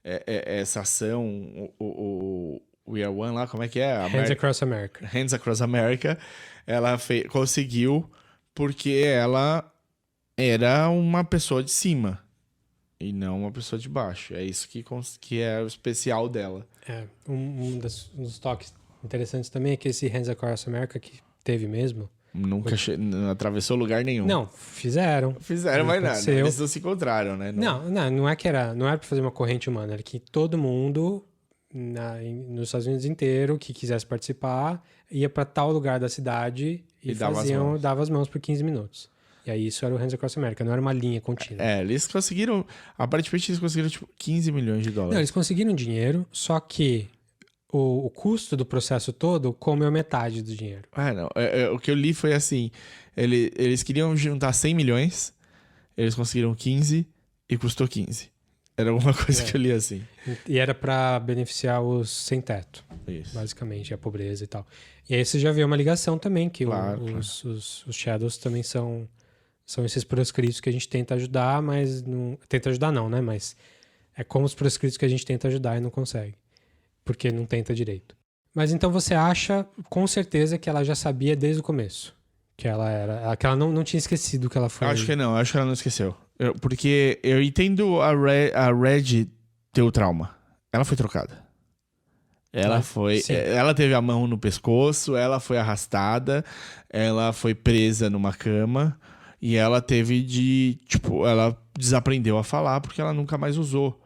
essa ação. O We Are One lá, como é que é? Hands Across America. Hands Across America. Ela conseguiu porque ela era uma pessoa de cima e não uma pessoa de baixo. É isso que é o especial dela. Um dos toques interessantes também é que esse Hands Across America que teve mesmo. Nunca não atravessou lugar nenhum. Não, fizeram. Mas nada. Eles não se encontraram, né? Não é que não era pra fazer uma corrente humana, era que todo mundo nos Estados Unidos inteiro que quisesse participar ia pra tal lugar da cidade e dava as mãos por 15 minutos. E aí isso era o Hands Across America, não era uma linha contínua. Eles conseguiram, aparentemente eles conseguiram tipo 15 milhões de dólares. Não, eles conseguiram dinheiro, só que o custo do processo todo comeu metade do dinheiro. Não. O que eu li foi assim, eles queriam juntar 100 milhões, eles conseguiram 15 e custou 15. Era alguma coisa que eu li assim. E era pra beneficiar os sem teto. Isso. Basicamente, a pobreza e tal. E aí você já vê uma ligação também, que Claro. Os Shadows também são esses proscritos que a gente tenta ajudar, mas não... Tenta ajudar não, né? Mas é como os proscritos que a gente tenta ajudar e não consegue. Porque não tenta direito. Mas então você acha, com certeza, que ela já sabia desde o começo? Que ela não tinha esquecido que ela foi... Acho que não, acho que ela não esqueceu. Porque eu entendo a Red ter o trauma. Ela foi trocada. Ela teve a mão no pescoço, ela foi arrastada, ela foi presa numa cama e ela teve ela desaprendeu a falar porque ela nunca mais usou.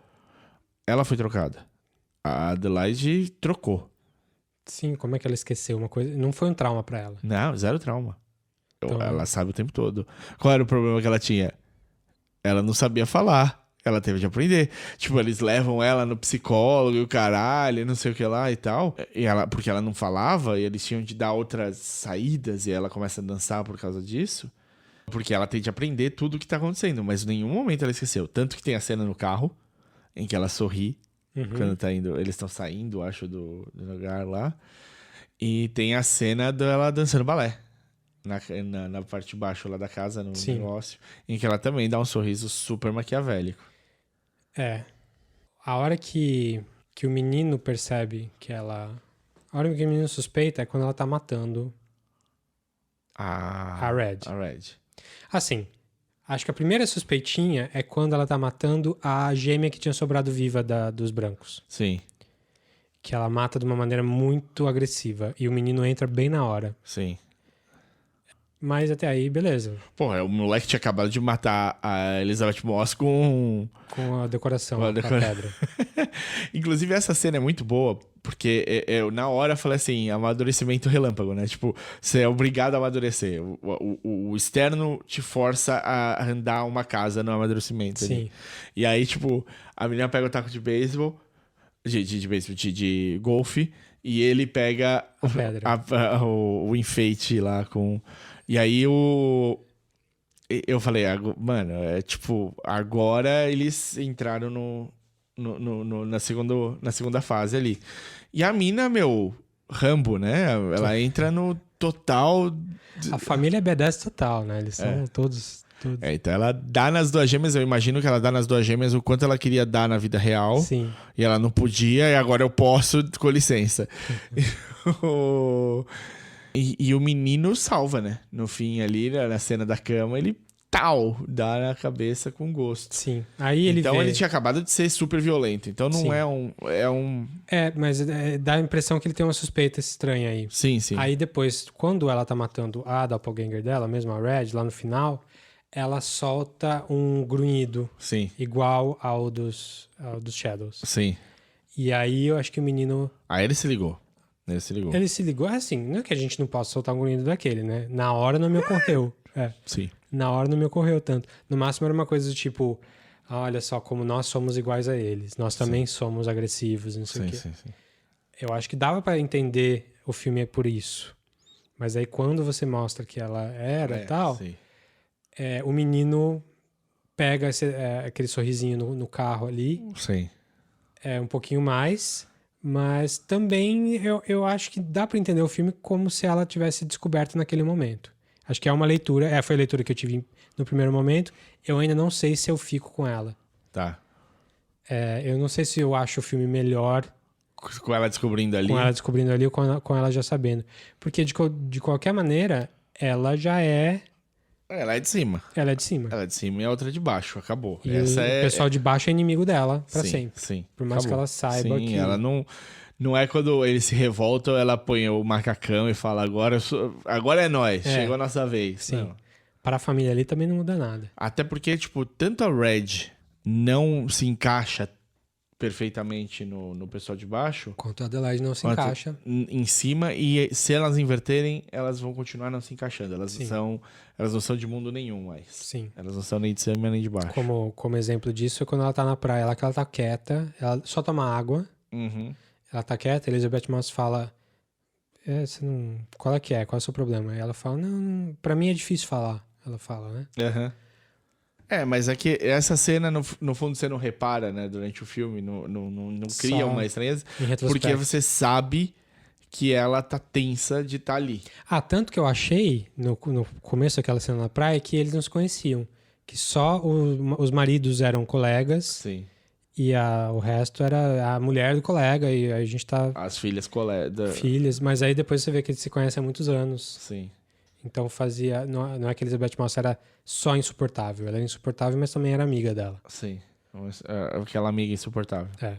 Ela foi trocada. A Adelaide trocou. Sim, como é que ela esqueceu uma coisa? Não foi um trauma pra ela. Não, zero trauma. Então... Ela sabe o tempo todo. Qual era o problema que ela tinha? Ela não sabia falar. Ela teve de aprender. Eles levam ela no psicólogo e o caralho, não sei o que lá e tal. Porque ela não falava e eles tinham de dar outras saídas e ela começa a dançar por causa disso. Porque ela tem de aprender tudo o que tá acontecendo. Mas em nenhum momento ela esqueceu. Tanto que tem a cena no carro em que ela sorri. Quando tá indo... Eles estão saindo, acho, do lugar lá. E tem a cena dela dançando balé. Na parte de baixo lá da casa, no negócio, em que ela também dá um sorriso super maquiavélico. A hora que o menino percebe que ela... A hora que o menino suspeita é quando ela tá matando a Red. Assim, acho que a primeira suspeitinha é quando ela tá matando a gêmea que tinha sobrado viva dos brancos. Sim. Que ela mata de uma maneira muito agressiva. E o menino entra bem na hora. Sim. Mas até aí, beleza. Porra, o moleque tinha acabado de matar a Elizabeth Moss com Com a decoração, com a pedra. Inclusive, essa cena é muito boa, porque eu na hora falei assim, amadurecimento relâmpago, né? Tipo, você é obrigado a amadurecer. O externo te força a andar uma casa no amadurecimento. Sim. Ali. E aí, tipo, a menina pega o taco de beisebol, de golfe, e ele pega A pedra. o enfeite lá com... E aí eu falei, mano, é tipo, agora eles entraram na segunda fase ali. E a mina, meu, Rambo, né? Ela entra no total... A família é B10 total, né? Eles são todos... então ela dá nas duas gêmeas, eu imagino que ela dá nas duas gêmeas o quanto ela queria dar na vida real. Sim. E ela não podia, e agora eu posso, com licença. E o menino salva, né? No fim ali, na cena da cama, ele dá na cabeça com gosto. Sim. Aí ele então vê... ele tinha acabado de ser super violento. Então não Sim. é um... mas dá a impressão que ele tem uma suspeita estranha aí. Sim, sim. Aí depois, quando ela tá matando a doppelganger dela, mesmo a Red, lá no final, ela solta um grunhido. Sim. Igual ao dos Shadows. Sim. E aí eu acho que o menino... Aí ele se ligou. Ele se ligou. Assim, não é que a gente não possa soltar um grunhido daquele, né? Na hora não me ocorreu. Sim. Na hora não me ocorreu tanto. No máximo era uma coisa do tipo... olha só como nós somos iguais a eles. Nós também somos agressivos, não sei o quê. Sim. Eu acho que dava pra entender o filme por isso. Mas aí quando você mostra que ela era tal... Sim. O menino pega aquele sorrisinho no carro ali. Sim. Um pouquinho mais... Mas também eu acho que dá pra entender o filme como se ela tivesse descoberto naquele momento. Acho que é uma leitura... foi a leitura que eu tive no primeiro momento. Eu ainda não sei se eu fico com ela. Tá. Eu não sei se eu acho o filme melhor... Com ela descobrindo ali. Com ela descobrindo ali ou com ela já sabendo. Porque, de qualquer maneira, ela já é... Ela é de cima. Ela é de cima. Ela é de cima e a outra é de baixo. Acabou. E o pessoal de baixo é inimigo dela pra sempre. Sim. Por mais que ela saiba que... ela não é quando eles se revoltam, ela põe o macacão e fala, agora é nós, chegou a nossa vez. Sim. Não. Para a família ali também não muda nada. Até porque, tipo, tanto a Red não se encaixa perfeitamente no pessoal de baixo... Quanto a Adelaide não se encaixa. Em cima, e se elas inverterem, elas vão continuar não se encaixando. Elas não são de mundo nenhum mais. Sim. Elas não são nem de cima nem de baixo. Como exemplo disso, é quando ela tá na praia, lá que ela tá quieta, ela só toma água, ela tá quieta, a Elizabeth Moss fala, você não... qual é que é? Qual é o seu problema? Aí ela fala, não, pra mim é difícil falar. Ela fala, né? Mas é que essa cena, no fundo, você não repara, né? Durante o filme, não cria uma estranheza. Porque você sabe que ela tá tensa de estar ali. Tanto que eu achei, no começo daquela cena na praia, que eles não se conheciam. Que só os maridos eram colegas. Sim. E o resto era a mulher do colega. E a gente tá... As filhas Filhas, mas aí depois você vê que eles se conhecem há muitos anos. Sim. Então fazia... Não é que a Elizabeth Moss era só insuportável. Ela era insuportável, mas também era amiga dela. Sim. Aquela amiga insuportável. É.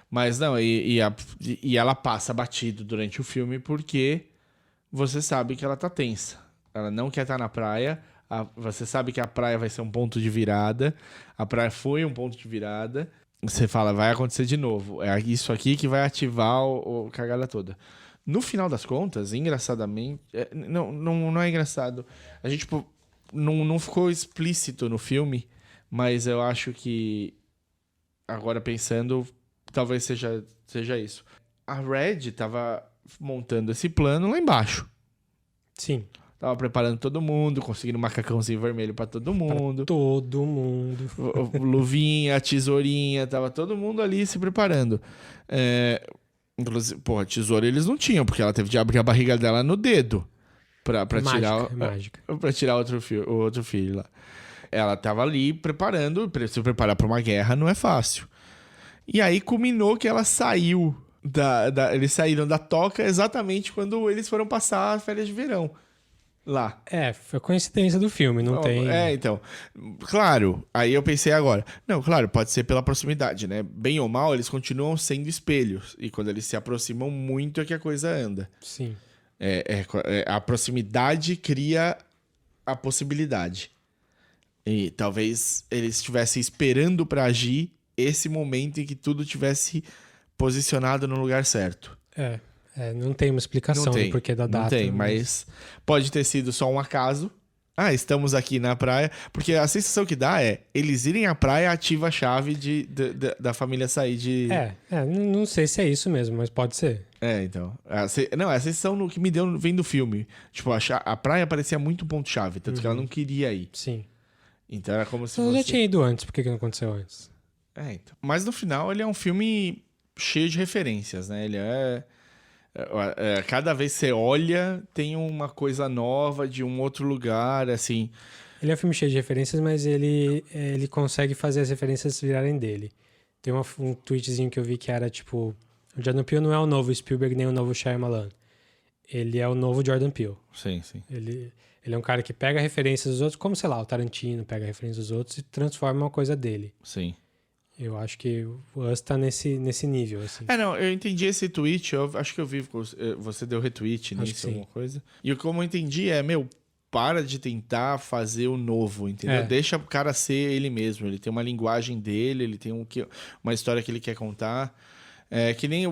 Mas não, e ela passa batido durante o filme porque você sabe que ela tá tensa. Ela não quer estar na praia. Você sabe que a praia vai ser um ponto de virada. A praia foi um ponto de virada. Você fala, vai acontecer de novo. É isso aqui que vai ativar o cagada toda. No final das contas, engraçadamente... Não é engraçado. A gente, tipo, não ficou explícito no filme, mas eu acho que, agora pensando, talvez seja isso. A Red tava montando esse plano lá embaixo. Sim. Tava preparando todo mundo, conseguindo um macacãozinho vermelho pra todo mundo. Pra todo mundo. Luvinha, tesourinha, tava todo mundo ali se preparando. Inclusive, a tesoura eles não tinham, porque ela teve de abrir a barriga dela no dedo pra tirar mágica. Pra tirar o outro filho lá. Ela tava ali preparando, se preparar pra uma guerra não é fácil. E aí culminou que ela saiu eles saíram da toca exatamente quando eles foram passar as férias de verão lá. Foi coincidência do filme, não tem... Então. Claro, aí eu pensei agora. Não, claro, pode ser pela proximidade, né? Bem ou mal, eles continuam sendo espelhos. E quando eles se aproximam muito é que a coisa anda. Sim. A proximidade cria a possibilidade. E talvez eles estivessem esperando pra agir esse momento em que tudo tivesse posicionado no lugar certo. Não tem uma explicação do porquê da data. Não tem, mas pode ter sido só um acaso. Estamos aqui na praia. Porque a sensação que dá é, eles irem à praia ativa a chave da família sair de... Não sei se é isso mesmo, mas pode ser. Então. A sensação que me deu vem do filme. Tipo, a praia parecia muito ponto-chave, tanto que ela não queria ir. Sim. Então era como se Eu fosse... já tinha ido antes, por que não aconteceu antes? Então. Mas no final ele é um filme cheio de referências, né? Ele cada vez que você olha, tem uma coisa nova de um outro lugar, assim. Ele é um filme cheio de referências, mas ele consegue fazer as referências virarem dele. Tem um tweetzinho que eu vi que era tipo... O Jordan Peele não é o novo Spielberg nem o novo Shyamalan. Ele é o novo Jordan Peele. Sim, sim. Ele é um cara que pega referências dos outros, como, sei lá, o Tarantino pega referências dos outros e transforma uma coisa dele. Sim. Eu acho que o Us tá nesse nível, assim. Eu entendi esse tweet, eu acho que eu vi, você deu retweet nisso, alguma coisa. E como eu entendi para de tentar fazer o novo, entendeu? Deixa o cara ser ele mesmo, ele tem uma linguagem dele, ele tem uma história que ele quer contar. Que nem,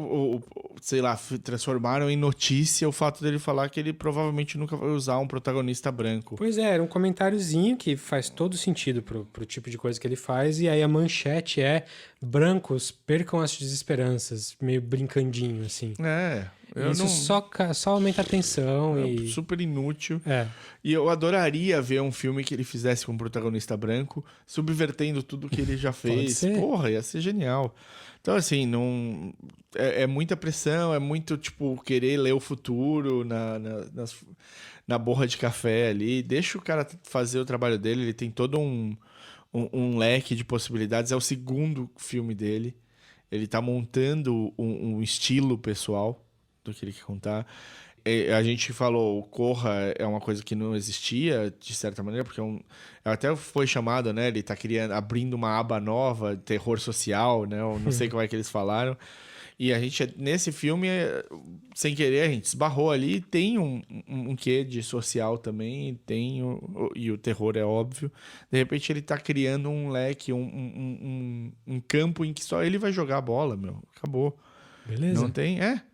sei lá, transformaram em notícia o fato dele falar que ele provavelmente nunca vai usar um protagonista branco. Pois era um comentáriozinho que faz todo sentido pro tipo de coisa que ele faz, e aí a manchete é: brancos percam as desesperanças, meio brincandinho, assim. Isso só aumenta a tensão e... super inútil. E eu adoraria ver um filme que ele fizesse com um protagonista branco, subvertendo tudo que ele já fez. Porra, ia ser genial. Então, assim, não... É muita pressão, é muito, tipo, querer ler o futuro na borra de café ali. Deixa o cara fazer o trabalho dele, ele tem todo um leque de possibilidades. É o segundo filme dele. Ele tá montando um estilo pessoal do que ele quer contar. A gente falou, o Corra é uma coisa que não existia, de certa maneira, porque até foi chamado, né? Ele tá abrindo uma aba nova, terror social, né? Eu não sei como é que eles falaram. E a gente, nesse filme, sem querer, a gente esbarrou ali. Tem um quê de social também, e o terror é óbvio. De repente ele tá criando um leque, um campo em que só ele vai jogar a bola, acabou. Beleza.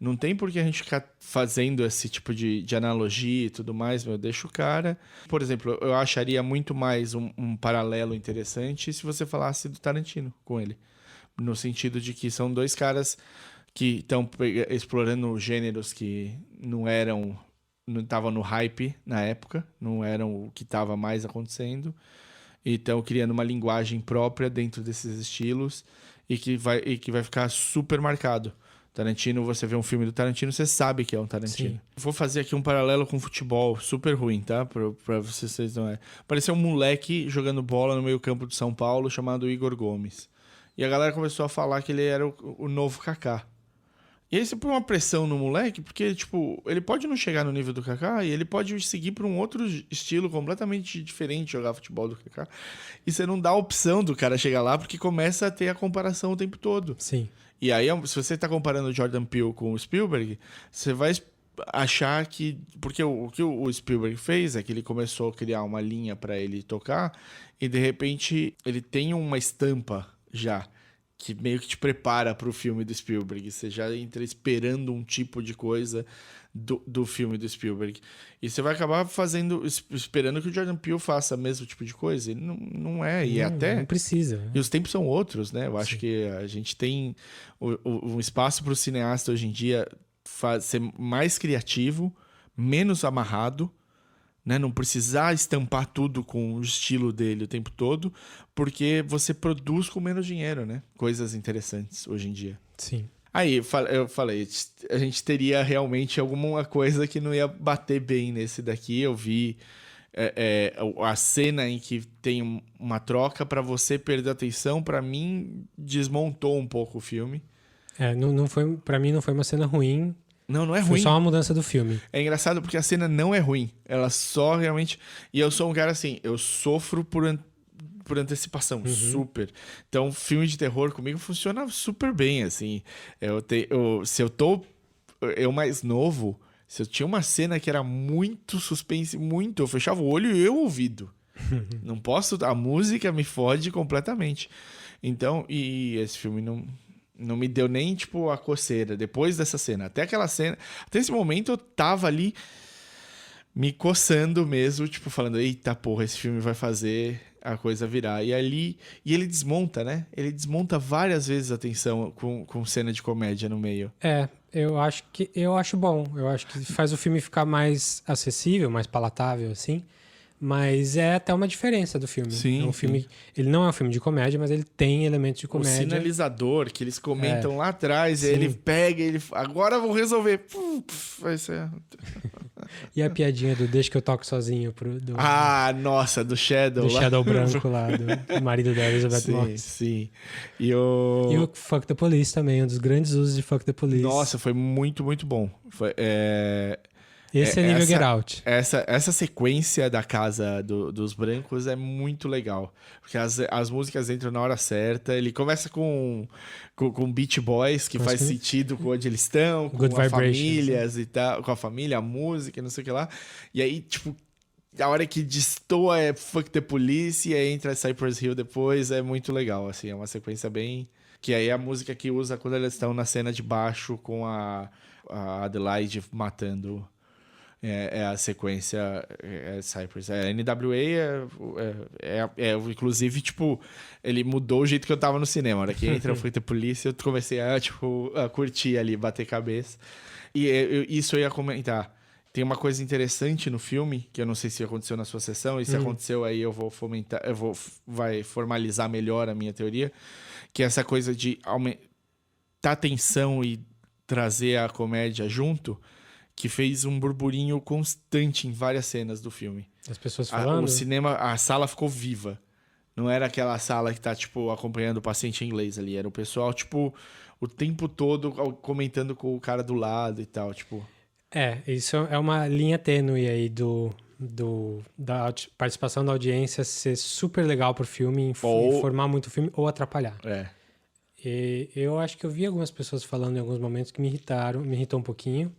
Não tem por que a gente ficar fazendo esse tipo de analogia e tudo mais, deixa o cara. Por exemplo, eu acharia muito mais um paralelo interessante se você falasse do Tarantino com ele. No sentido de que são dois caras que estão explorando gêneros que não estavam no hype na época, não eram o que estava mais acontecendo, e estão criando uma linguagem própria dentro desses estilos e que vai ficar super marcado. Tarantino, você vê um filme do Tarantino, você sabe que é um Tarantino. Sim. Vou fazer aqui um paralelo com futebol, super ruim, tá? Pra vocês não Pareceu um moleque jogando bola no meio campo de São Paulo, chamado Igor Gomes. E a galera começou a falar que ele era o novo Kaká. E aí você põe uma pressão no moleque, porque, tipo, ele pode não chegar no nível do Kaká e ele pode seguir para um outro estilo completamente diferente de jogar futebol do Kaká. E você não dá a opção do cara chegar lá, porque começa a ter a comparação o tempo todo. Sim. E aí, se você está comparando o Jordan Peele com o Spielberg, você vai achar que... Porque o que o Spielberg fez é que ele começou a criar uma linha para ele tocar e, de repente, ele tem uma estampa já que meio que te prepara para o filme do Spielberg. Você já entra esperando um tipo de coisa do filme do Spielberg. E você vai acabar esperando que o Jordan Peele faça o mesmo tipo de coisa. Ele não é. E até... Não precisa. E os tempos são outros, né? Eu acho que a gente tem um espaço para o cineasta hoje em dia ser mais criativo, menos amarrado, né? Não precisar estampar tudo com o estilo dele o tempo todo, porque você produz com menos dinheiro, né? Coisas interessantes hoje em dia. Sim. Aí eu falei, a gente teria realmente alguma coisa que não ia bater bem nesse daqui. Eu vi a cena em que tem uma troca para você perder a atenção, para mim desmontou um pouco o filme. Não foi, para mim não foi uma cena ruim. Não é ruim. Foi só uma mudança do filme. É engraçado porque a cena não é ruim. Ela só realmente... E eu sou um cara assim, eu sofro por antecipação, super. Então, filme de terror comigo funciona super bem, assim. Se eu tô... Eu mais novo, Se eu tinha uma cena que era muito suspense, muito, eu fechava o olho e o ouvido. Não posso... A música me fode completamente. Então, e esse filme não me deu nem, tipo, a coceira depois dessa cena. Até aquela cena... Até esse momento eu tava ali me coçando mesmo, tipo, falando, eita porra, esse filme vai fazer a coisa virar. E ali... E ele desmonta, né? Ele desmonta várias vezes a tensão com cena de comédia no meio. Eu acho bom. Eu acho que faz o filme ficar mais acessível, mais palatável, assim. Mas é até uma diferença do filme. Sim, é um filme, ele não é um filme de comédia, mas ele tem elementos de O comédia. sinalizador que eles comentam lá atrás, ele pega, ele... Agora eu vou resolver. Vai ser... E a piadinha do deixa que eu toco sozinho Nossa, do Shadow do lá. Shadow branco lá, do marido da Elizabeth Sim, Moss. sim. E o Fuck the Police também, um dos grandes usos de Fuck the Police. Nossa, foi muito, muito bom. Esse é nível Get Out. Essa sequência da casa dos brancos é muito legal. Porque as músicas entram na hora certa. Ele começa com Beach Boys, que faz sentido com onde eles estão, com Good as Vibrations, famílias e tal, com a família, a música e não sei o que lá. E aí, tipo, a hora que destoa é Fuck the Police e aí entra Cypress Hill depois, é muito legal, assim, é uma sequência bem... Que aí é a música que usa quando eles estão na cena de baixo com a Adelaide matando... É a sequência Cypress. NWA inclusive, tipo, ele mudou o jeito que eu tava no cinema. A hora que entra, eu fui ter polícia, eu comecei a curtir ali, bater cabeça. E isso eu ia comentar. Tem uma coisa interessante no filme, que eu não sei se aconteceu na sua sessão, e se aconteceu aí eu vou fomentar, vai formalizar melhor a minha teoria, que é essa coisa de aumentar a tensão e trazer a comédia junto, que fez um burburinho constante em várias cenas do filme. As pessoas falando? O cinema, a sala ficou viva. Não era aquela sala que tá, tipo, acompanhando o paciente em inglês ali. Era o pessoal, tipo, o tempo todo comentando com o cara do lado e tal, tipo... Isso é uma linha tênue aí da participação da audiência ser super legal pro filme, informar muito o filme ou atrapalhar. E eu acho que eu vi algumas pessoas falando em alguns momentos que me irritou um pouquinho.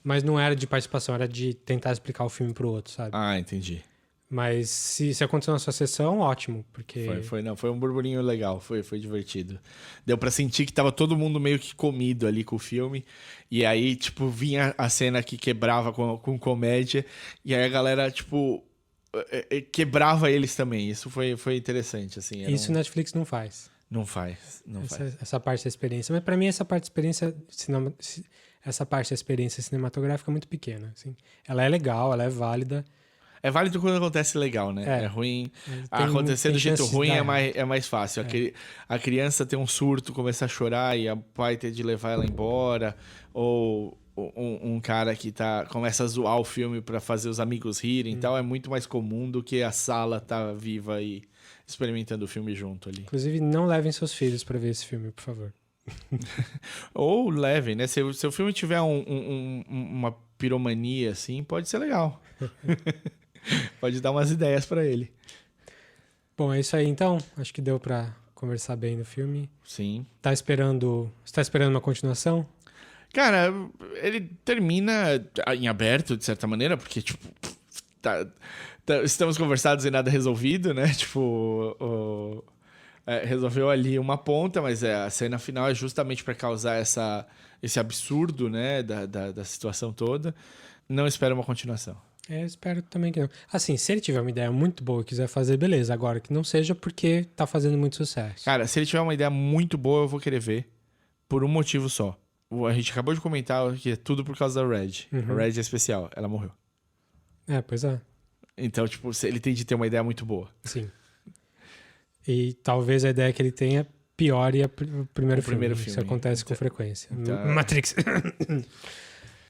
Mas não era de participação, era de tentar explicar o filme pro outro, sabe? Entendi. Mas se aconteceu na sua sessão, ótimo, porque... Foi um burburinho legal, foi divertido. Deu pra sentir que tava todo mundo meio que comido ali com o filme. E aí, tipo, vinha a cena que quebrava com comédia. E aí a galera, tipo, quebrava eles também. Isso foi interessante, assim. Isso Netflix não faz. Não faz. Essa parte da experiência. Mas pra mim, essa parte da experiência cinematográfica é muito pequena, assim. Ela é legal, ela é válida. É válido quando acontece legal, né? É ruim. Acontecer do jeito ruim é mais fácil. A criança tem um surto, começar a chorar e o pai ter de levar ela embora. Ou um cara que começa a zoar o filme pra fazer os amigos rirem e tal. É muito mais comum do que a sala tá viva e experimentando o filme junto ali. Inclusive, não levem seus filhos pra ver esse filme, por favor. Ou levem, né? Se o filme tiver uma piromania, assim, pode ser legal. Pode dar umas ideias pra ele. Bom, é isso aí então. Acho que deu pra conversar bem do filme. Sim. Você tá esperando uma continuação? Cara, ele termina em aberto, de certa maneira, porque, tipo, estamos conversados e nada resolvido, né? Tipo, resolveu ali uma ponta, mas a cena final é justamente para causar esse absurdo, né, da situação toda. Não espero uma continuação. Eu espero também que não. Assim, se ele tiver uma ideia muito boa e quiser fazer, beleza. Agora, que não seja porque tá fazendo muito sucesso. Cara, se ele tiver uma ideia muito boa, eu vou querer ver. Por um motivo só. A gente acabou de comentar que é tudo por causa da Red. A Red é especial. Ela morreu. Pois é. Então, tipo, ele tem de ter uma ideia muito boa. Sim. E talvez a ideia que ele tenha piore o primeiro filme. Isso acontece com frequência. Então... Matrix.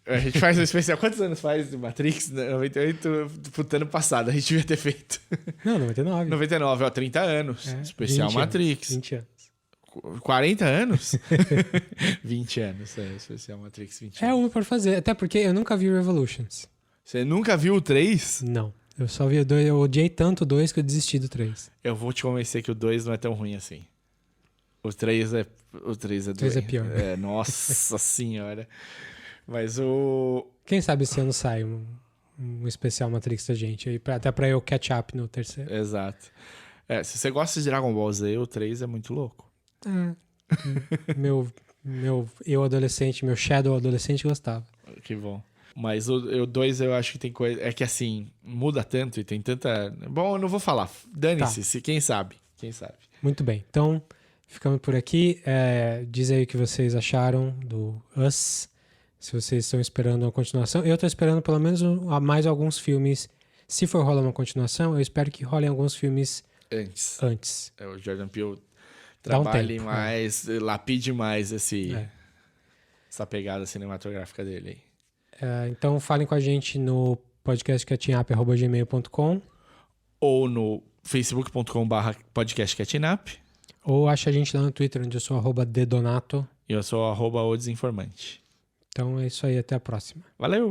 A gente faz um especial. Quantos anos faz do Matrix? 98, pro ano passado. A gente devia ter feito. Não, 99. 99, 30 anos. Especial 20 Matrix. 20 anos. 40 anos? 20 anos, especial Matrix 20 anos. É uma pra fazer. Até porque eu nunca vi Revolutions. Você nunca viu o 3? Não. Eu só vi o 2. Eu odiei tanto o 2 que eu desisti do 3. Eu vou te convencer que o 2 não é tão ruim assim. O 3 é o 3 é pior. Nossa senhora. Mas o Quem sabe esse ano sai um especial Matrix da gente aí, até pra eu catch up no terceiro. Exato. Se você gosta de Dragon Ball Z, o 3 é muito louco. Meu eu adolescente, meu Shadow adolescente gostava. Que bom. Mas o 2 eu acho que tem coisa... É que assim, muda tanto e tem tanta... Bom, eu não vou falar. Dane-se, quem sabe. Quem sabe. Muito bem. Então, ficamos por aqui. Diz aí o que vocês acharam do Us. Se vocês estão esperando uma continuação. Eu estou esperando pelo menos mais alguns filmes. Se for rolar uma continuação, eu espero que rolem alguns filmes antes. O Jordan Peele Dá um trabalhe tempo, mais, lapide mais essa pegada cinematográfica dele aí. Então falem com a gente no podcastcatchingup@gmail.com ou no facebook.com/podcastcatchingup ou acha a gente lá no Twitter, onde eu sou @dedonato e eu sou @odesinformante. Então é isso aí, até a próxima. Valeu!